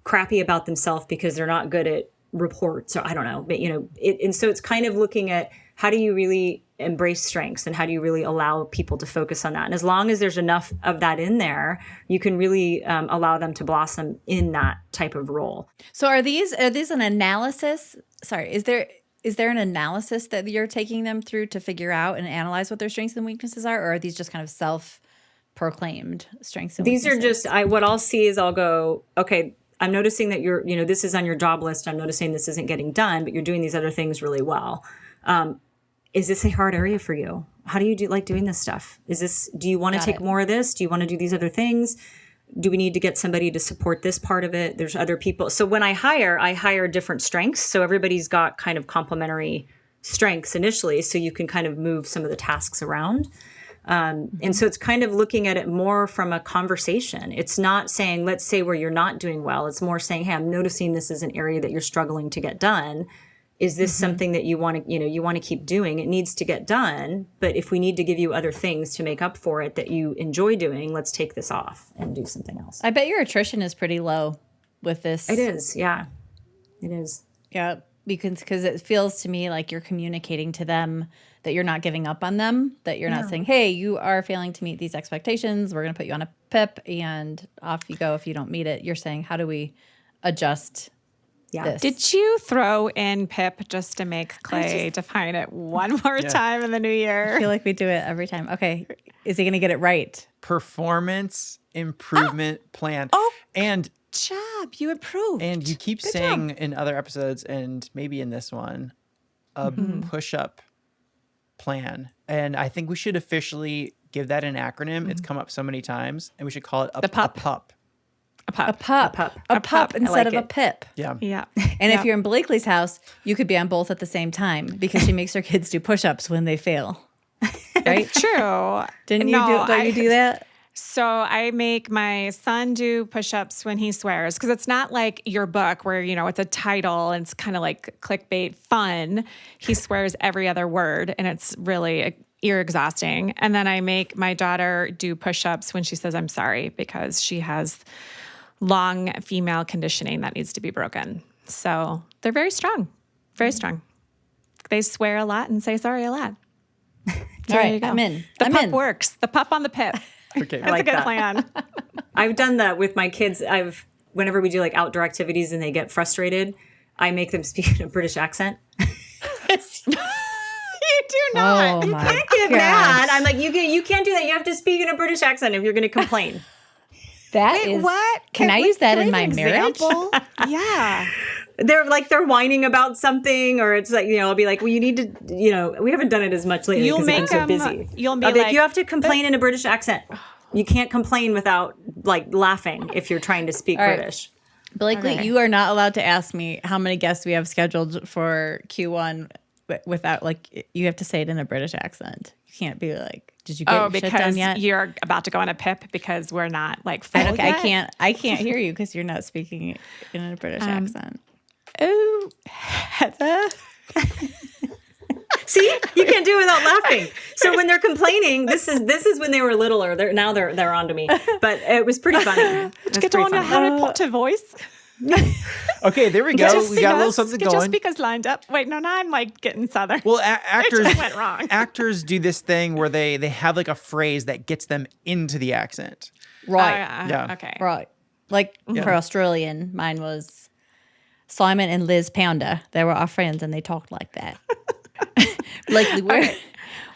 crappy about themselves because they're not good at reports, or I don't know. But, and so it's kind of looking at, how do you really embrace strengths, and how do you really allow people to focus on that? And as long as there's enough of that in there, you can really allow them to blossom in that type of role. So are these an analysis? Sorry, is there an analysis that you're taking them through to figure out and analyze what their strengths and weaknesses are? Or are these just kind of self-proclaimed strengths and weaknesses? These are just, what I'll see is I'll go, okay, I'm noticing that this is on your job list. I'm noticing this isn't getting done, but you're doing these other things really well. Is this a hard area for you? How do you like doing this stuff? Do you want to take more of this? Do you want to do these other things? Do we need to get somebody to support this part of it? There's other people. So when I hire different strengths. So everybody's got kind of complementary strengths initially. So you can kind of move some of the tasks around. And so it's kind of looking at it more from a conversation. It's not saying, let's say where you're not doing well. It's more saying, hey, I'm noticing this is an area that you're struggling to get done. Is this something that you want to keep doing? It needs to get done, but if we need to give you other things to make up for it that you enjoy doing, let's take this off and do something else. I bet your attrition is pretty low with this. It is, yeah. It is. Yeah, because it feels to me like you're communicating to them that you're not giving up on them, that you're not saying, hey, you are failing to meet these expectations. We're going to put you on a PIP and off you go if you don't meet it. You're saying, how do we adjust this? Did you throw in PIP just to make Clay define it one more time in the new year? I feel like we do it every time. Okay. Is he going to get it right? Performance improvement plan. Oh, and job. You improved. And you keep saying in other episodes, and maybe in this one, a push-up plan. And I think we should officially give that an acronym. It's come up so many times, and we should call it a PUP. A pup instead of a PIP. Yeah. Yeah. And if you're in Blakely's house, you could be on both at the same time, because she makes her kids do push-ups when they fail. Right? True. Don't you do that? So I make my son do push-ups when he swears, because it's not like your book where, it's a title and it's kind of like clickbait fun. He swears every other word, and it's really ear exhausting. And then I make my daughter do push-ups when she says I'm sorry, because she has long female conditioning that needs to be broken. So they're very strong, very strong. They swear a lot and say sorry a lot. All right, I'm in. The PUP works. The PUP on the PIP. Okay, That's a good plan. I've done that with my kids. Whenever we do like outdoor activities and they get frustrated, I make them speak in a British accent. You do not. Oh, you can't get mad. I'm like, you can't do that. You have to speak in a British accent if you're going to complain. What? Can I use that in my marriage? Yeah. They're whining about something, or it's like, I'll be like, well, you need to, we haven't done it as much lately because I'm so busy. You'll be I'll like, you have to complain in a British accent. You can't complain without like laughing if you're trying to speak British. Blakely, you are not allowed to ask me how many guests we have scheduled for Q1 without, like, you have to say it in a British accent. You can't be like, did you get your shit done yet? You're about to go on a PIP because we're not like full yet? I can't hear you because you're not speaking in a British accent. Oh, Heather. See, you can't do it without laughing. So when they're complaining, this is when they were littler. Now they're onto me. But it was pretty funny. Did you get on your Harry Potter voice? Okay, there we go. We got a little something going. Just because lined up. Wait, no, now I'm like getting Southern. Well, actors It just went wrong. Actors do this thing where they have like a phrase that gets them into the accent. Right. Yeah. Okay. Right. Like for Australian, mine was Simon and Liz Pounder. They were our friends and they talked like that. Blakely, where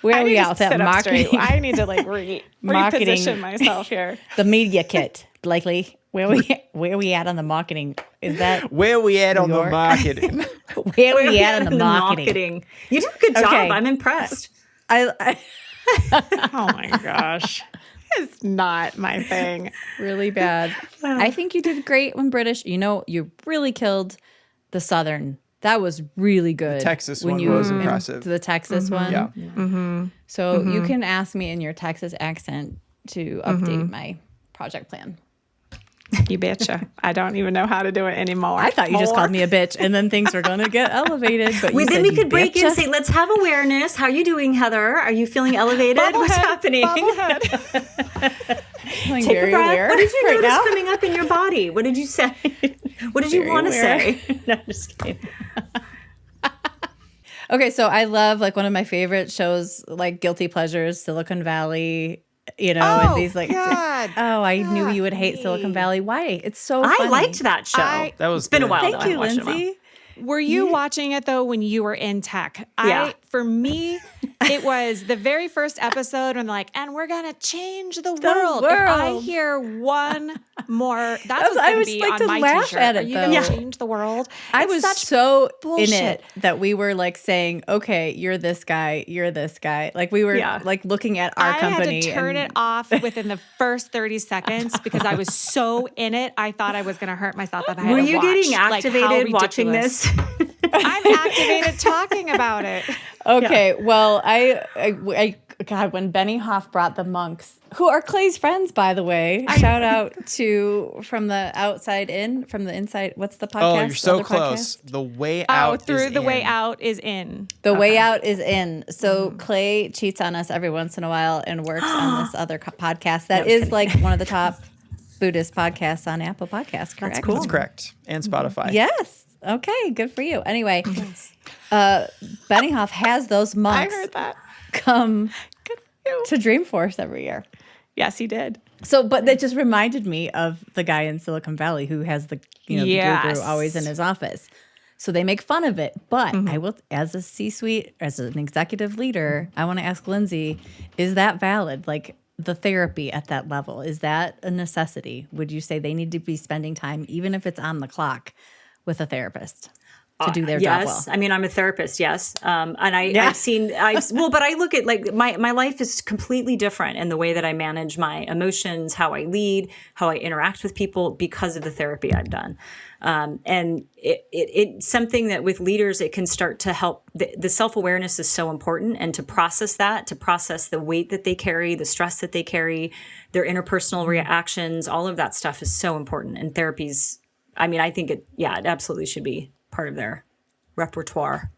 are we at with that marketing? I need to like Marketing. reposition myself here. The media kit, Blakely. Where we at on the marketing? Is that Where we at on the York? marketing? where we at on the marketing? You did a good job. Okay. I'm impressed. I Oh my gosh. It's not my thing. really bad. I think you did great when British. You know, you really killed the Southern. That was really good. Texas when one you was impressive. The Texas one. Yeah. So you can ask me in your Texas accent to update my project plan. You betcha. I don't even know how to do it anymore. I thought you just called me a bitch, and then things were going to get elevated. But you Then said we you could break in betcha. and say, let's have awareness. How are you doing, Heather? Are you feeling elevated? What's happening? Bobblehead. Feeling Take very a breath. aware What did you right notice now. coming up in your body? What did you say? What did you Very want to aware. say? No, I'm just kidding. Okay, so I love like one of my favorite shows, like Guilty Pleasures, Silicon Valley. You know, and these like, God. oh, I knew you would hate Silicon Valley. Why? It's so I funny. liked that show. That was It's been a good. while. Thank though. I you, haven't watched it in a while. Lindsay. Were you watching it though when you were in tech? Yeah. For me, it was the very first episode when like, and we're gonna change the world. If I world. hear one more, that's what's I gonna would be like on to my laugh t-shirt. at it, Are you though. gonna change the world? I It's was such so bullshit. in it that we were like saying, okay, you're this guy, you're this guy. Like we were like looking at our company. I had to turn it off within the first 30 seconds because I was so in it. I thought I was going to hurt myself. If I had Were to you watch, getting like, how activated watching ridiculous. this? I'm activated talking about it. Okay, well, God, when Benny Hoff brought the monks, who are Clay's friends, by the way, shout out to From the Outside In, From the Inside. What's the podcast? Oh, you're so Other close. podcast? The way out. Through is the way in. out is in. The way out is in. So Clay cheats on us every once in a while and works on this other podcast that is like one of the top Buddhist podcasts on Apple Podcasts. Correct? That's cool. That's correct. And Spotify. Yes. Okay. Good for you. Anyway, Benny Hoff has those I monks heard that. come Good for you. to Dreamforce every year. Yes, he did. So, but that just reminded me of the guy in Silicon Valley who has the the guru always in his office. So they make fun of it. But I will, as a C-suite, as an executive leader, I want to ask Lindsay, is that valid? Like the therapy at that level, is that a necessity? Would you say they need to be spending time, even if it's on the clock, with a therapist to do their job well? Yes. I mean, I'm a therapist. Yes. And but I look at like my life is completely different in the way that I manage my emotions, how I lead, how I interact with people because of the therapy I've done. And it's something that with leaders, it can start to help. The self-awareness is so important, and to process the weight that they carry, the stress that they carry, their interpersonal reactions, all of that stuff is so important. And therapies, I mean, I think it absolutely should be part of their repertoire.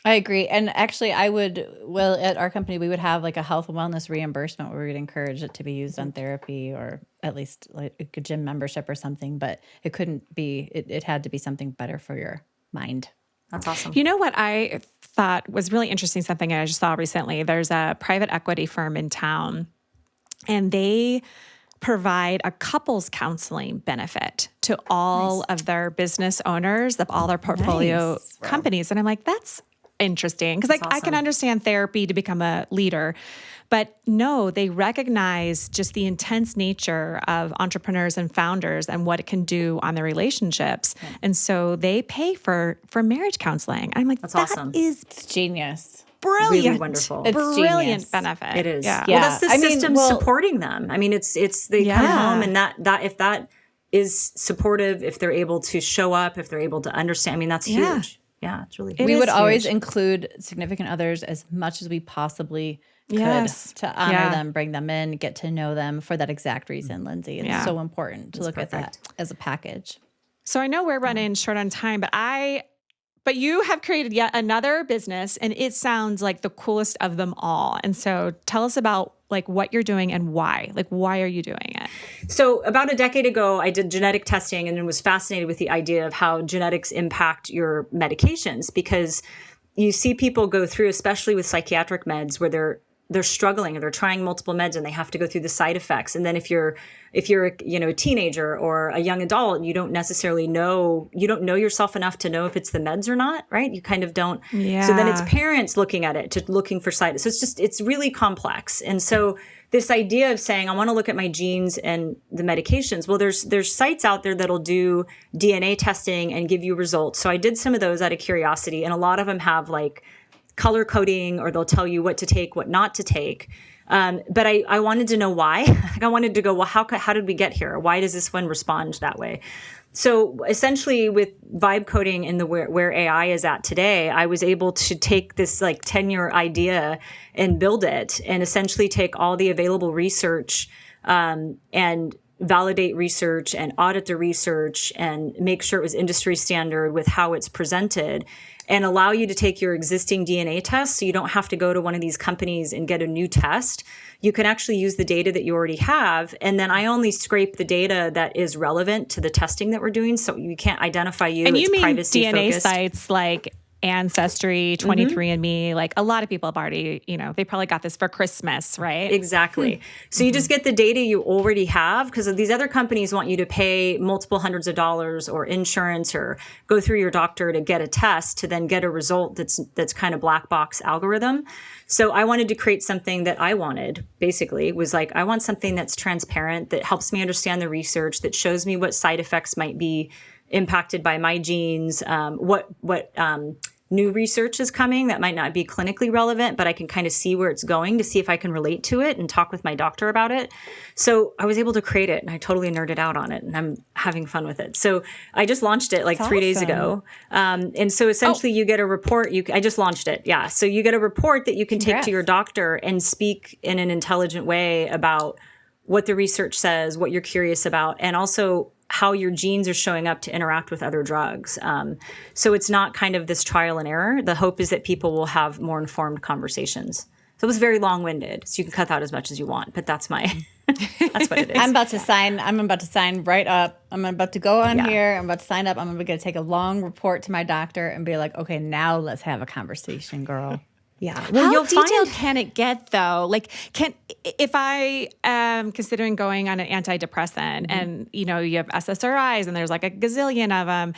I agree. And actually, at our company, we would have like a health and wellness reimbursement where we'd encourage it to be used on therapy or at least like a gym membership or something. But it couldn't be, it had to be something better for your mind. That's awesome. You know what I thought was really interesting, something I just saw recently? There's a private equity firm in town, and they provide a couples counseling benefit to all of their business owners of all their portfolio companies. And I'm like, that's interesting. Because I can understand therapy to become a leader, but no, they recognize just the intense nature of entrepreneurs and founders and what it can do on their relationships. Yeah. And so they pay for marriage counseling. I'm like, that's that awesome. It's genius. Brilliant. Really wonderful. It's brilliant genius. benefit. It is. Yeah. Well, that's the system supporting them. I mean, it's they come home, and that if that is supportive, if they're able to show up, if they're able to understand, I mean, that's huge. Yeah, it's really huge. We would always include significant others as much as we possibly could to honor them, bring them in, get to know them for that exact reason, Lindsay. It's so important to look at that as a package. So I know we're running short on time, but you have created yet another business, and it sounds like the coolest of them all. And so tell us about like what you're doing and why? Like, why are you doing it? So about a decade ago, I did genetic testing and was fascinated with the idea of how genetics impact your medications, because you see people go through, especially with psychiatric meds, where they're struggling and they're trying multiple meds and they have to go through the side effects. And then if you're a teenager or a young adult, you don't know yourself enough to know if it's the meds or not, right? You kind of don't. Yeah. So then it's parents looking at it, looking for side. So it's really complex. And so this idea of saying, I want to look at my genes and the medications. Well, there's sites out there that'll do DNA testing and give you results. So I did some of those out of curiosity, and a lot of them have like color coding, or they'll tell you what to take, what not to take. But I wanted to know why. I wanted to go, well, how did we get here? Why does this one respond that way? So essentially with vibe coding and where AI is at today, I was able to take this like 10-year idea and build it, and essentially take all the available research and validate research and audit the research and make sure it was industry standard with how it's presented, and allow you to take your existing DNA test. So you don't have to go to one of these companies and get a new test. You can actually use the data that you already have. And then I only scrape the data that is relevant to the testing that we're doing. So you can't identify you. And it's you mean privacy DNA focused. sites like Ancestry, 23andMe, like a lot of people have already, they probably got this for Christmas, right? Exactly. So you just get the data you already have, because these other companies want you to pay multiple hundreds of dollars or insurance or go through your doctor to get a test to then get a result that's kind of black box algorithm. So I wanted to create something that I wanted, basically, was like, I want something that's transparent, that helps me understand the research, that shows me what side effects might be impacted by my genes, what new research is coming that might not be clinically relevant, but I can kind of see where it's going to see if I can relate to it and talk with my doctor about it. So I was able to create it, and I totally nerded out on it, and I'm having fun with it. So I just launched it like 3 days ago. And so essentially you get a report. I just launched it. Yeah. So you get a report that you can take to your doctor and speak in an intelligent way about what the research says, what you're curious about, and also how your genes are showing up to interact with other drugs. So it's not kind of this trial and error. The hope is that people will have more informed conversations. So it was very long-winded, so you can cut out as much as you want, but that's what it is. I'm about to sign right up. I'm about to go on here. I'm about to sign up. I'm going to take a long report to my doctor and be like, okay, now let's have a conversation, girl. Yeah. Well, how detailed can it get, though? Like, if I am considering going on an antidepressant and, you have SSRIs and there's like a gazillion of them,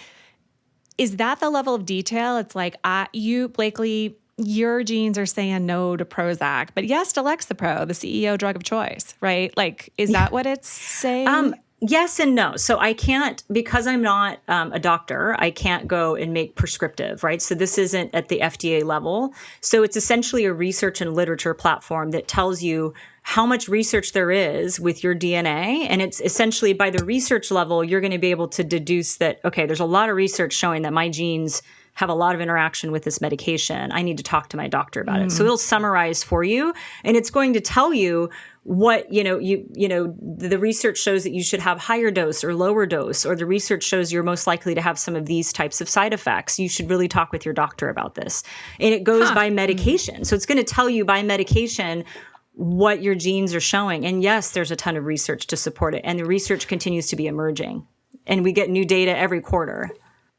is that the level of detail? It's like, Blakely, your genes are saying no to Prozac, but yes to Lexapro, the CEO drug of choice, right? Like, is that what it's saying? Yes and no. So I can't, because I'm not a doctor, I can't go and make prescriptive, right? So this isn't at the FDA level. So it's essentially a research and literature platform that tells you how much research there is with your DNA. And it's essentially by the research level, you're going to be able to deduce that, okay, there's a lot of research showing that my genes have a lot of interaction with this medication. I need to talk to my doctor about it. So it'll summarize for you, and it's going to tell you what, the research shows that you should have higher dose or lower dose, or the research shows you're most likely to have some of these types of side effects. You should really talk with your doctor about this. And it goes by medication. So it's going to tell you by medication what your genes are showing. And yes, there's a ton of research to support it. And the research continues to be emerging. And we get new data every quarter.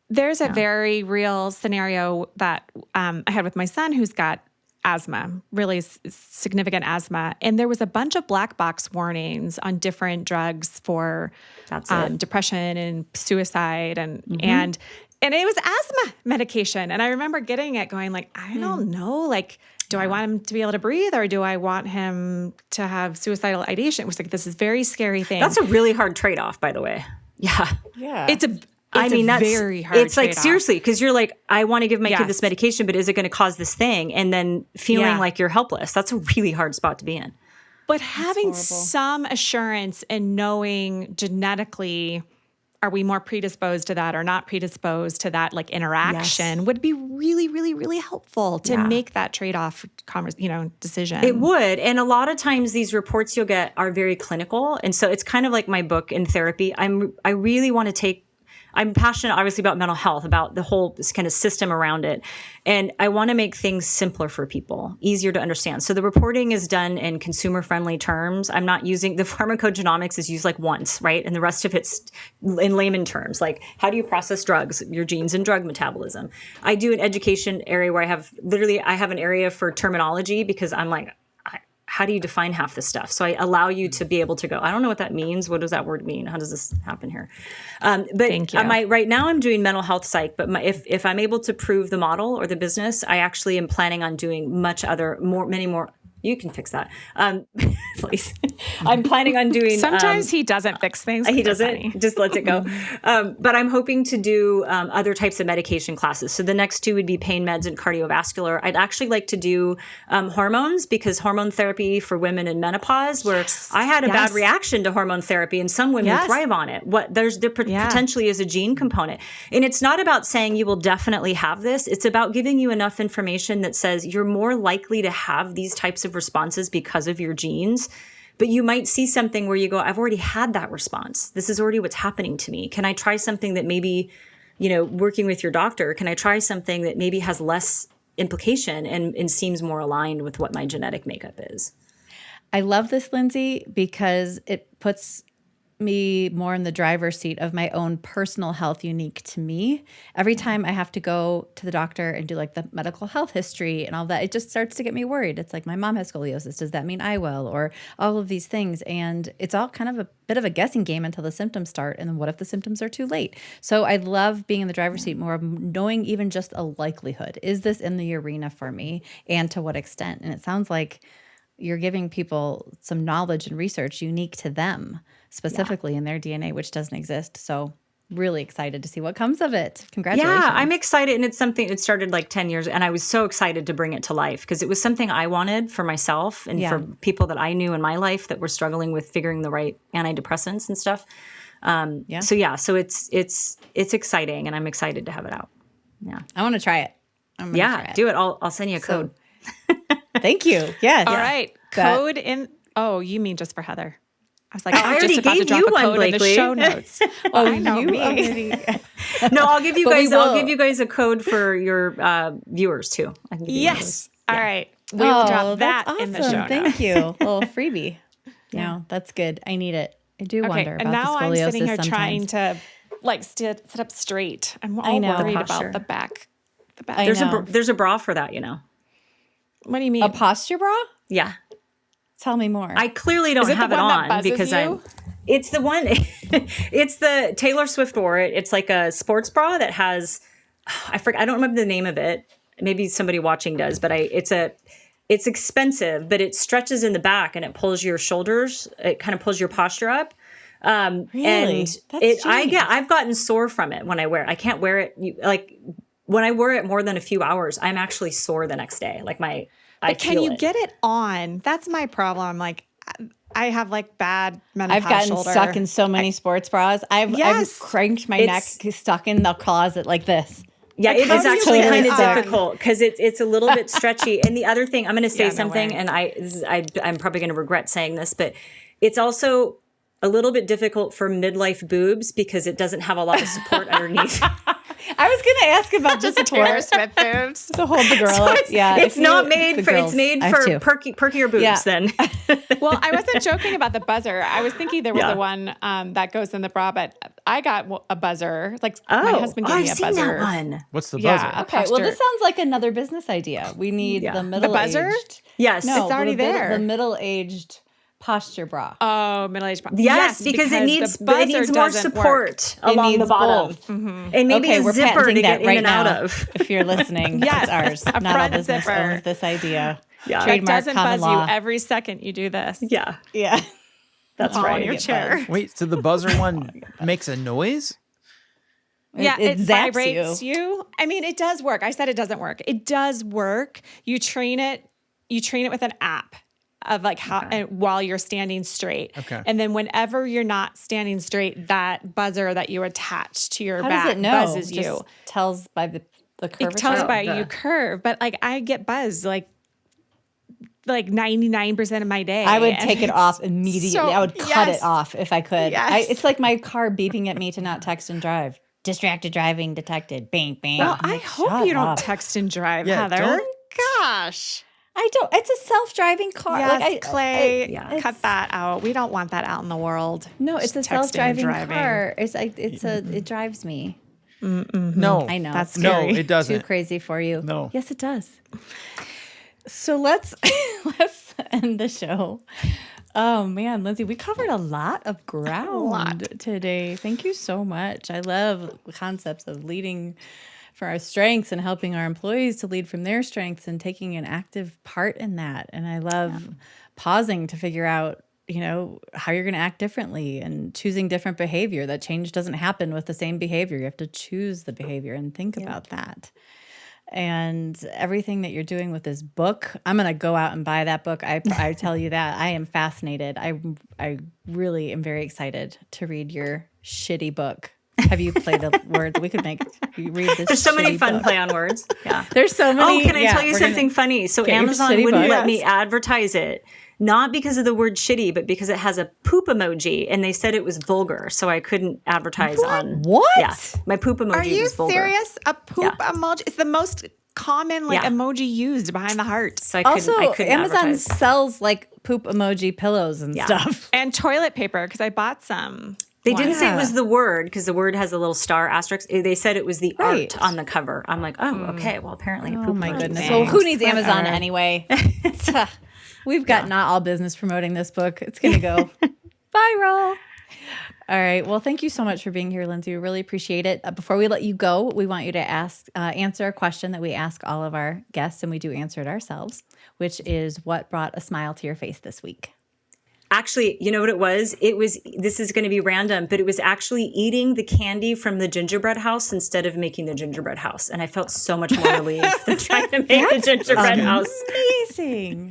There's a very real scenario that I had with my son who's got asthma, really significant asthma. And there was a bunch of black box warnings on different drugs for depression and suicide and it was asthma medication. And I remember getting it going like, I don't know, like, do I want him to be able to breathe or do I want him to have suicidal ideation? It was like, this is very scary thing. That's a really hard trade-off, by the way. Yeah. It's that's very hard. It's like, seriously, because you're like, I want to give my kid this medication, but is it going to cause this thing? And then feeling like you're helpless. That's a really hard spot to be in. But having some assurance and knowing genetically, are we more predisposed to that or not predisposed to that, like interaction would be really, really, really helpful to make that trade-off decision. It would. And a lot of times these reports you'll get are very clinical. And so it's kind of like my book in therapy. I really want to take I'm passionate, obviously, about mental health, about the whole kind of system around it. And I want to make things simpler for people, easier to understand. So the reporting is done in consumer-friendly terms. I'm not using, the pharmacogenomics is used like once, right? And the rest of it's in layman terms, like how do you process drugs, your genes and drug metabolism. I do an education area where I have an area for terminology because I'm like, how do you define half this stuff? So I allow you to be able to go, I don't know what that means. What does that word mean? How does this happen here? But Thank you. right now I'm doing mental health psych, but if I'm able to prove the model or the business, I actually am planning on doing many more. You can fix that. Please. I'm planning on doing. Sometimes he doesn't fix things. He doesn't. Just lets it go. But I'm hoping to do other types of medication classes. So the next two would be pain meds and cardiovascular. I'd actually like to do hormones because hormone therapy for women in menopause, where I had a bad reaction to hormone therapy, and some women thrive on it. There potentially is a gene component, and it's not about saying you will definitely have this. It's about giving you enough information that says you're more likely to have these types of responses because of your genes. But you might see something where you go, I've already had that response. This is already what's happening to me. Can I try something that maybe, working with your doctor, can I try something that maybe has less implication and seems more aligned with what my genetic makeup is? I love this, Lindsey, because it puts me more in the driver's seat of my own personal health unique to me. Every time I have to go to the doctor and do like the medical health history and all that, it just starts to get me worried. It's like, my mom has scoliosis. Does that mean I will? Or all of these things. And it's all kind of a bit of a guessing game until the symptoms start. And then what if the symptoms are too late? So I love being in the driver's seat more of knowing even just a likelihood. Is this in the arena for me? And to what extent? And it sounds like you're giving people some knowledge and research unique to them, specifically in their DNA, which doesn't exist. So really excited to see what comes of it. Congratulations. Yeah, I'm excited. And it's something, it started like 10 years, and I was so excited to bring it to life because it was something I wanted for myself and for people that I knew in my life that were struggling with figuring the right antidepressants and stuff. So it's exciting, and I'm excited to have it out. Yeah. I want to try it. Do it. I'll send you a code. Thank you. Yes. All right. Code in. Oh, you mean just for Heather? I was like, I I'm just about to drop a code in the show notes. Well, I know me. No, I'll give you guys. I'll give you guys a code for your viewers too. I can give you yes. All right. We will drop that awesome. in the show notes. Thank you. A little freebie. No, that's good. I need it. I do wonder about and now the scoliosis I'm sitting here sometimes. trying to like sit up straight. I'm all worried about the back. The back. There's a bra for that, What do you mean? A posture bra? Yeah. Tell me more. I clearly don't have it on because it's the one, it's the Taylor Swift wore it. It's like a sports bra that has, I don't remember the name of it. Maybe somebody watching does, but it's expensive, but it stretches in the back and it pulls your shoulders. It kind of pulls your posture up. Really? And I've gotten sore from it when I wear it. I can't wear it. When I wear it more than a few hours, I'm actually sore the next day. But can you get it on? That's my problem. Like, I have like bad menopause I've gotten shoulder. stuck in so many sports bras. I've cranked my neck stuck in the closet like this. Yeah, it is actually kind of difficult because it's a little bit stretchy. And the other thing, I'm going to say something, and I'm probably going to regret saying this, but it's also a little bit difficult for midlife boobs because it doesn't have a lot of support underneath. I was going to ask about just Taylor Swift boobs to hold the girl up. It's made for perkier boobs then. Well, I wasn't joking about the buzzer. I was thinking there was the one that goes in the bra, but I got a buzzer. Like my husband gave me a buzzer. That one. What's the buzzer? Yeah, okay, well, this sounds like another business idea. We need the middle-aged. The buzzer? Yes. No, it's already there. The middle-aged posture bra. Oh, middle-aged bra. Yes, because it needs more support along the bottom. Mm-hmm. And maybe a zipper to get in and out of. If you're listening, that's ours. Not all business owns this idea. Yeah. It doesn't buzz you every second you do this. Yeah. Yeah. That's right. In your chair. Wait, so the buzzer one makes a noise? Yeah, it zaps vibrates you. I mean, it does work. I said it doesn't work. It does work. You train it with an app of like how while you're standing straight. Okay. And then whenever you're not standing straight, that buzzer that you attach to your How back does it know? buzzes Just you. tells by the curvature. It tells by you curve, but like I get buzzed like 99% of my day. I would take it off immediately. I would cut it off if I could. Yes. It's like my car beeping at me to not text and drive. distracted driving detected. Bang, bang. Well, I hope you don't text and drive, Heather. Gosh. I don't. It's a self-driving car. Yes, Clay, cut that out. We don't want that out in the world. No, it's a self-driving car. It drives me. No, I know. That's scary. No, it doesn't. Too crazy for you. No. Yes, it does. So let's end the show. Oh man, Lindsey, we covered a lot of ground today. Thank you so much. I love the concepts of leading for our strengths and helping our employees to lead from their strengths and taking an active part in that. And I love pausing to figure out, how you're going to act differently and choosing different behavior. That change doesn't happen with the same behavior. You have to choose the behavior and think about that. And everything that you're doing with this book, I'm going to go out and buy that book. I tell you that. I am fascinated. I really am very excited to read your shitty book. Have you played the words? We could read this. There's so many fun book. play on words. Yeah. There's so many. Oh, can I tell you something funny? So Amazon wouldn't let me advertise it. Not because of the word shitty, but because it has a poop emoji, and they said it was vulgar, so I couldn't advertise on. What? Yeah, my poop emoji was vulgar. Are you serious? A poop emoji? It's the most common emoji used behind the heart. So I couldn't Amazon advertise. sells like poop emoji pillows and stuff, and toilet paper because I bought some. They didn't say it was the word because the word has a little star asterisk. They said it was the art on the cover. I'm like, oh, okay. Well, apparently, a poop. Oh my goodness. Well, who needs Amazon anyway? We've got not all business promoting this book. It's going to go viral. All right. Well, thank you so much for being here, Lindsey. We really appreciate it. Before we let you go, we want you to answer a question that we ask all of our guests, and we do answer it ourselves, which is what brought a smile to your face this week? Actually, you know what it was? This is going to be random, but it was actually eating the candy from the gingerbread house instead of making the gingerbread house. And I felt so much more relieved than trying to make the gingerbread house. Amazing.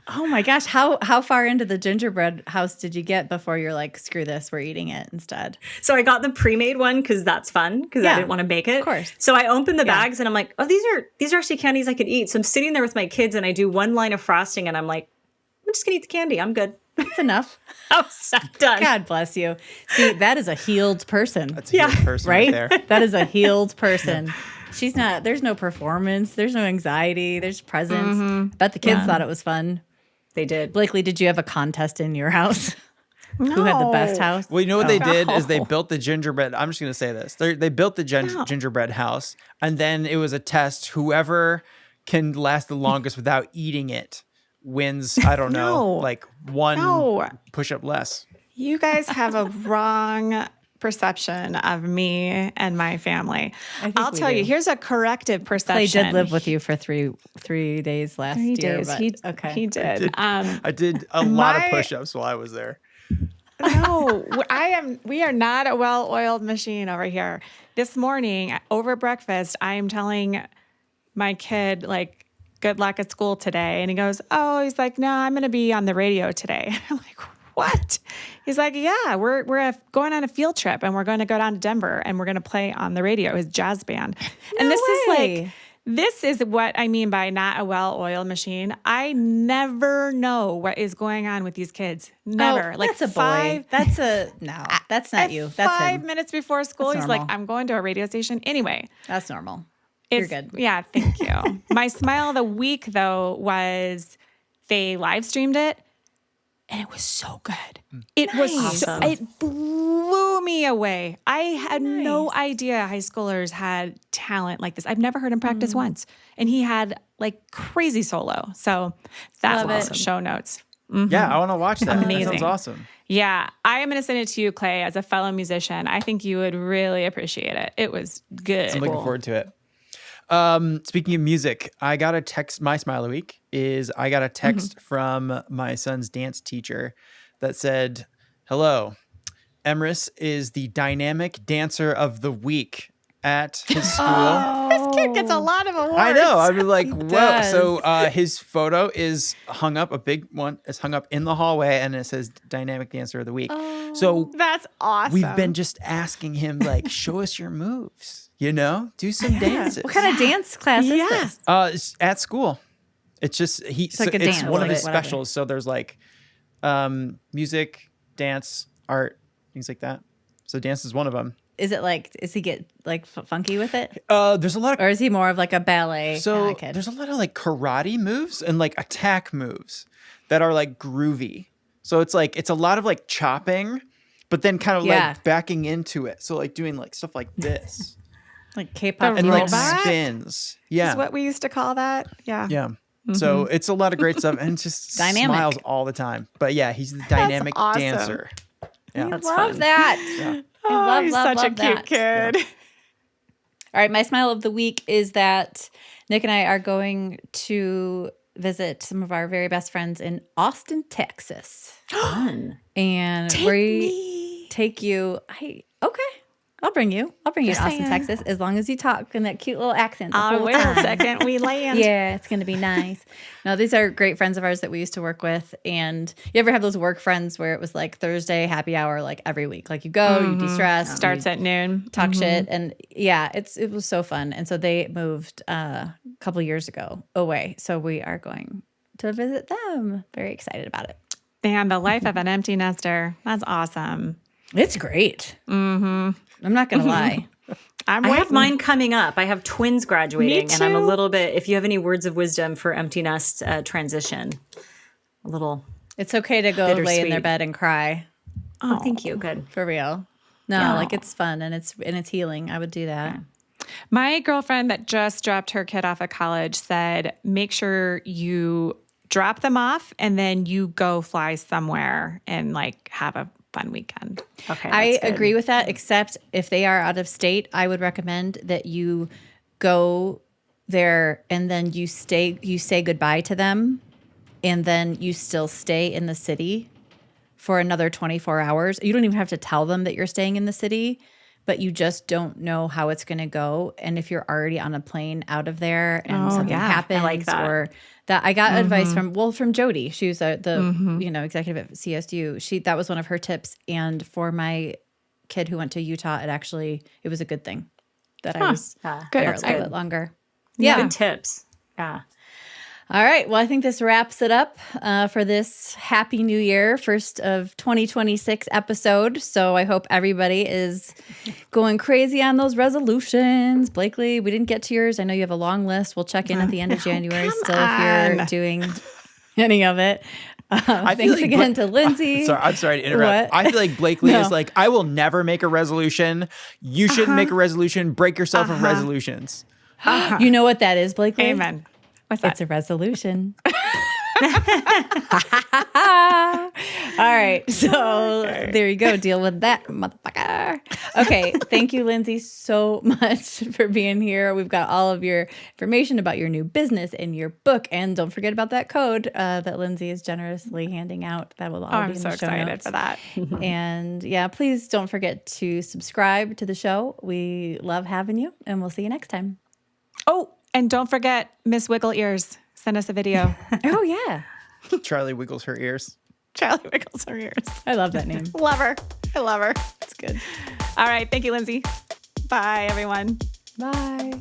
Oh my gosh. How far into the gingerbread house did you get before you're like, screw this, we're eating it instead? So I got the pre-made one because that's fun because I didn't want to make it. Of course. So I opened the bags and I'm like, oh, these are actually candies I could eat. So I'm sitting there with my kids and I do one line of frosting and I'm like, I'm just going to eat the candy. I'm good. That's enough. I'm done. God bless you. See, that is a healed person. That's a healed person right there. That is a healed person. She's not, there's no performance. There's no anxiety. There's presence. I bet the kids thought it was fun. They did. Blakely, did you have a contest in your house? No. Who had the best house? Well, you know what they did is they built the gingerbread. I'm just going to say this. They built the gingerbread house, and then it was a test. Whoever can last the longest without eating it wins, I don't know, like one push-up less. You guys have a wrong perception of me and my family. I'll tell you, here's a corrective perception. Clay did live with you for three days last year. 3 days. He did. I did a lot of push-ups while I was there. No, we are not a well-oiled machine over here. This morning over breakfast, I am telling my kid, like, good luck at school today. And he goes, he's like, no, I'm going to be on the radio today. I'm like, what? He's like, yeah, we're going on a field trip and we're going to go down to Denver and we're going to play on the radio, his jazz band. And this is what I mean by not a well-oiled machine. I never know what is going on with these kids. Never. That's a boy. That's not you. That's 5 him. minutes before school, he's like, I'm going to a radio station. Anyway. That's normal. You're good. Yeah, thank you. My smile of the week, though, was they live streamed it, and it was so good. It was Awesome. it blew me away. I had no idea high schoolers had talent like this. I've never heard him practice once, and he had like crazy solo. So that's awesome. Show notes. Mm-hmm. Yeah, I want to watch that. Amazing. That sounds awesome. Yeah, I am going to send it to you, Clay, as a fellow musician. I think you would really appreciate it. It was good. I'm looking forward to it. Speaking of music, I got a text. My smile of the week is I got a text from my son's dance teacher that said, "Hello, Emrys is the dynamic dancer of the week at his school." This kid gets a lot of awards. I know. I was like, whoa. does. So his photo is hung up. A big one is hung up in the hallway, and it says "Dynamic Dancer of the Week." So That's awesome. we've been just asking him, like, show us your moves. You know, do some dances. What kind of dance class is this? It's at school. It's just like a it's dance, one of his whatever. specials. So there's like music, dance, art, things like that. So dance is one of them. is he get like funky with it? There's a lot of, or is he more of like a ballet so kid? there's a lot of like karate moves and like attack moves that are like groovy. So it's a lot of like chopping, but then kind of like backing into it. So like doing like stuff like this. Like K-pop and robot? like spins. Yeah. Is what we used to call that. Yeah. Yeah. So it's a lot of great stuff and just Dynamic. smiles all the time. But yeah, he's the dynamic awesome. dancer. Yeah. I love that. Yeah. I He's love such a that. cute kid. All right, my smile of the week is that Nick and I are going to visit some of our very best friends in Austin, Texas. Fun. And take you. Okay. I'll bring you to Austin, Texas, as long as you talk in that cute little accent. I'll wait a second. We land. Yeah, it's going to be nice. No, these are great friends of ours that we used to work with. And you ever have those work friends where it was like Thursday happy hour, like every week? Like you go, you de-stress. Starts at noon. Talk shit. And yeah, it was so fun. And so they moved a couple years ago away. So we are going to visit them. Very excited about it. Man, the life of an empty nester. That's awesome. It's great. I'm not going to lie. I have mine coming up. I have twins graduating, Me and I'm a too. little bit. If you have any words of wisdom for empty nest transition, a little. It's okay to go lay in their Bittersweet. bed and cry. Oh, thank you. Good. For real. No, Yeah. like it's fun and it's healing. I would do that. My girlfriend that just dropped her kid off at college said, make sure you drop them off and then you go fly somewhere and like have a fun weekend. Okay, I that's good. agree with that, except if they are out of state, I would recommend that you go there and then you say goodbye to them and then you still stay in the city for another 24 hours. You don't even have to tell them that you're staying in the city, but you just don't know how it's going to go. And if you're already on a plane out of there and something happens, I like that. or that I got advice from Jody. She was the executive at CSU. That was one of her tips. And for my kid who went to Utah, it was a good thing that I was Good. there a That's little good. bit longer. Yeah. Good tips. Yeah. All right. Well, I think this wraps it up for this Happy New Year, first of 2026 episode. So I hope everybody is going crazy on those resolutions. Blakely, we didn't get to yours. I know you have a long list. We'll check in at the end of January still if you're doing any of it. Thanks again to Lindsey. I'm sorry to interrupt. What? I feel like Blakely is like, I will never make a resolution. You shouldn't make a resolution. Break yourself of resolutions. You know what that is, Blakely? Amen. What's that? It's a resolution. All right. So there you go. Deal with that, motherfucker. Okay. Thank you, Lindsey, so much for being here. We've got all of your information about your new business and your book. And don't forget about that code that Lindsey is generously handing out. That will all be I'm in so the show excited notes. for that. And yeah, please don't forget to subscribe to the show. We love having you, and we'll see you next time. Oh, and don't forget Miss Wiggle Ears. Send us a video. Oh, yeah. Charlie wiggles her ears. Charlie wiggles her ears. I love that name. Love her. I love her. It's good. All right. Thank you, Lindsey. Bye, everyone. Bye.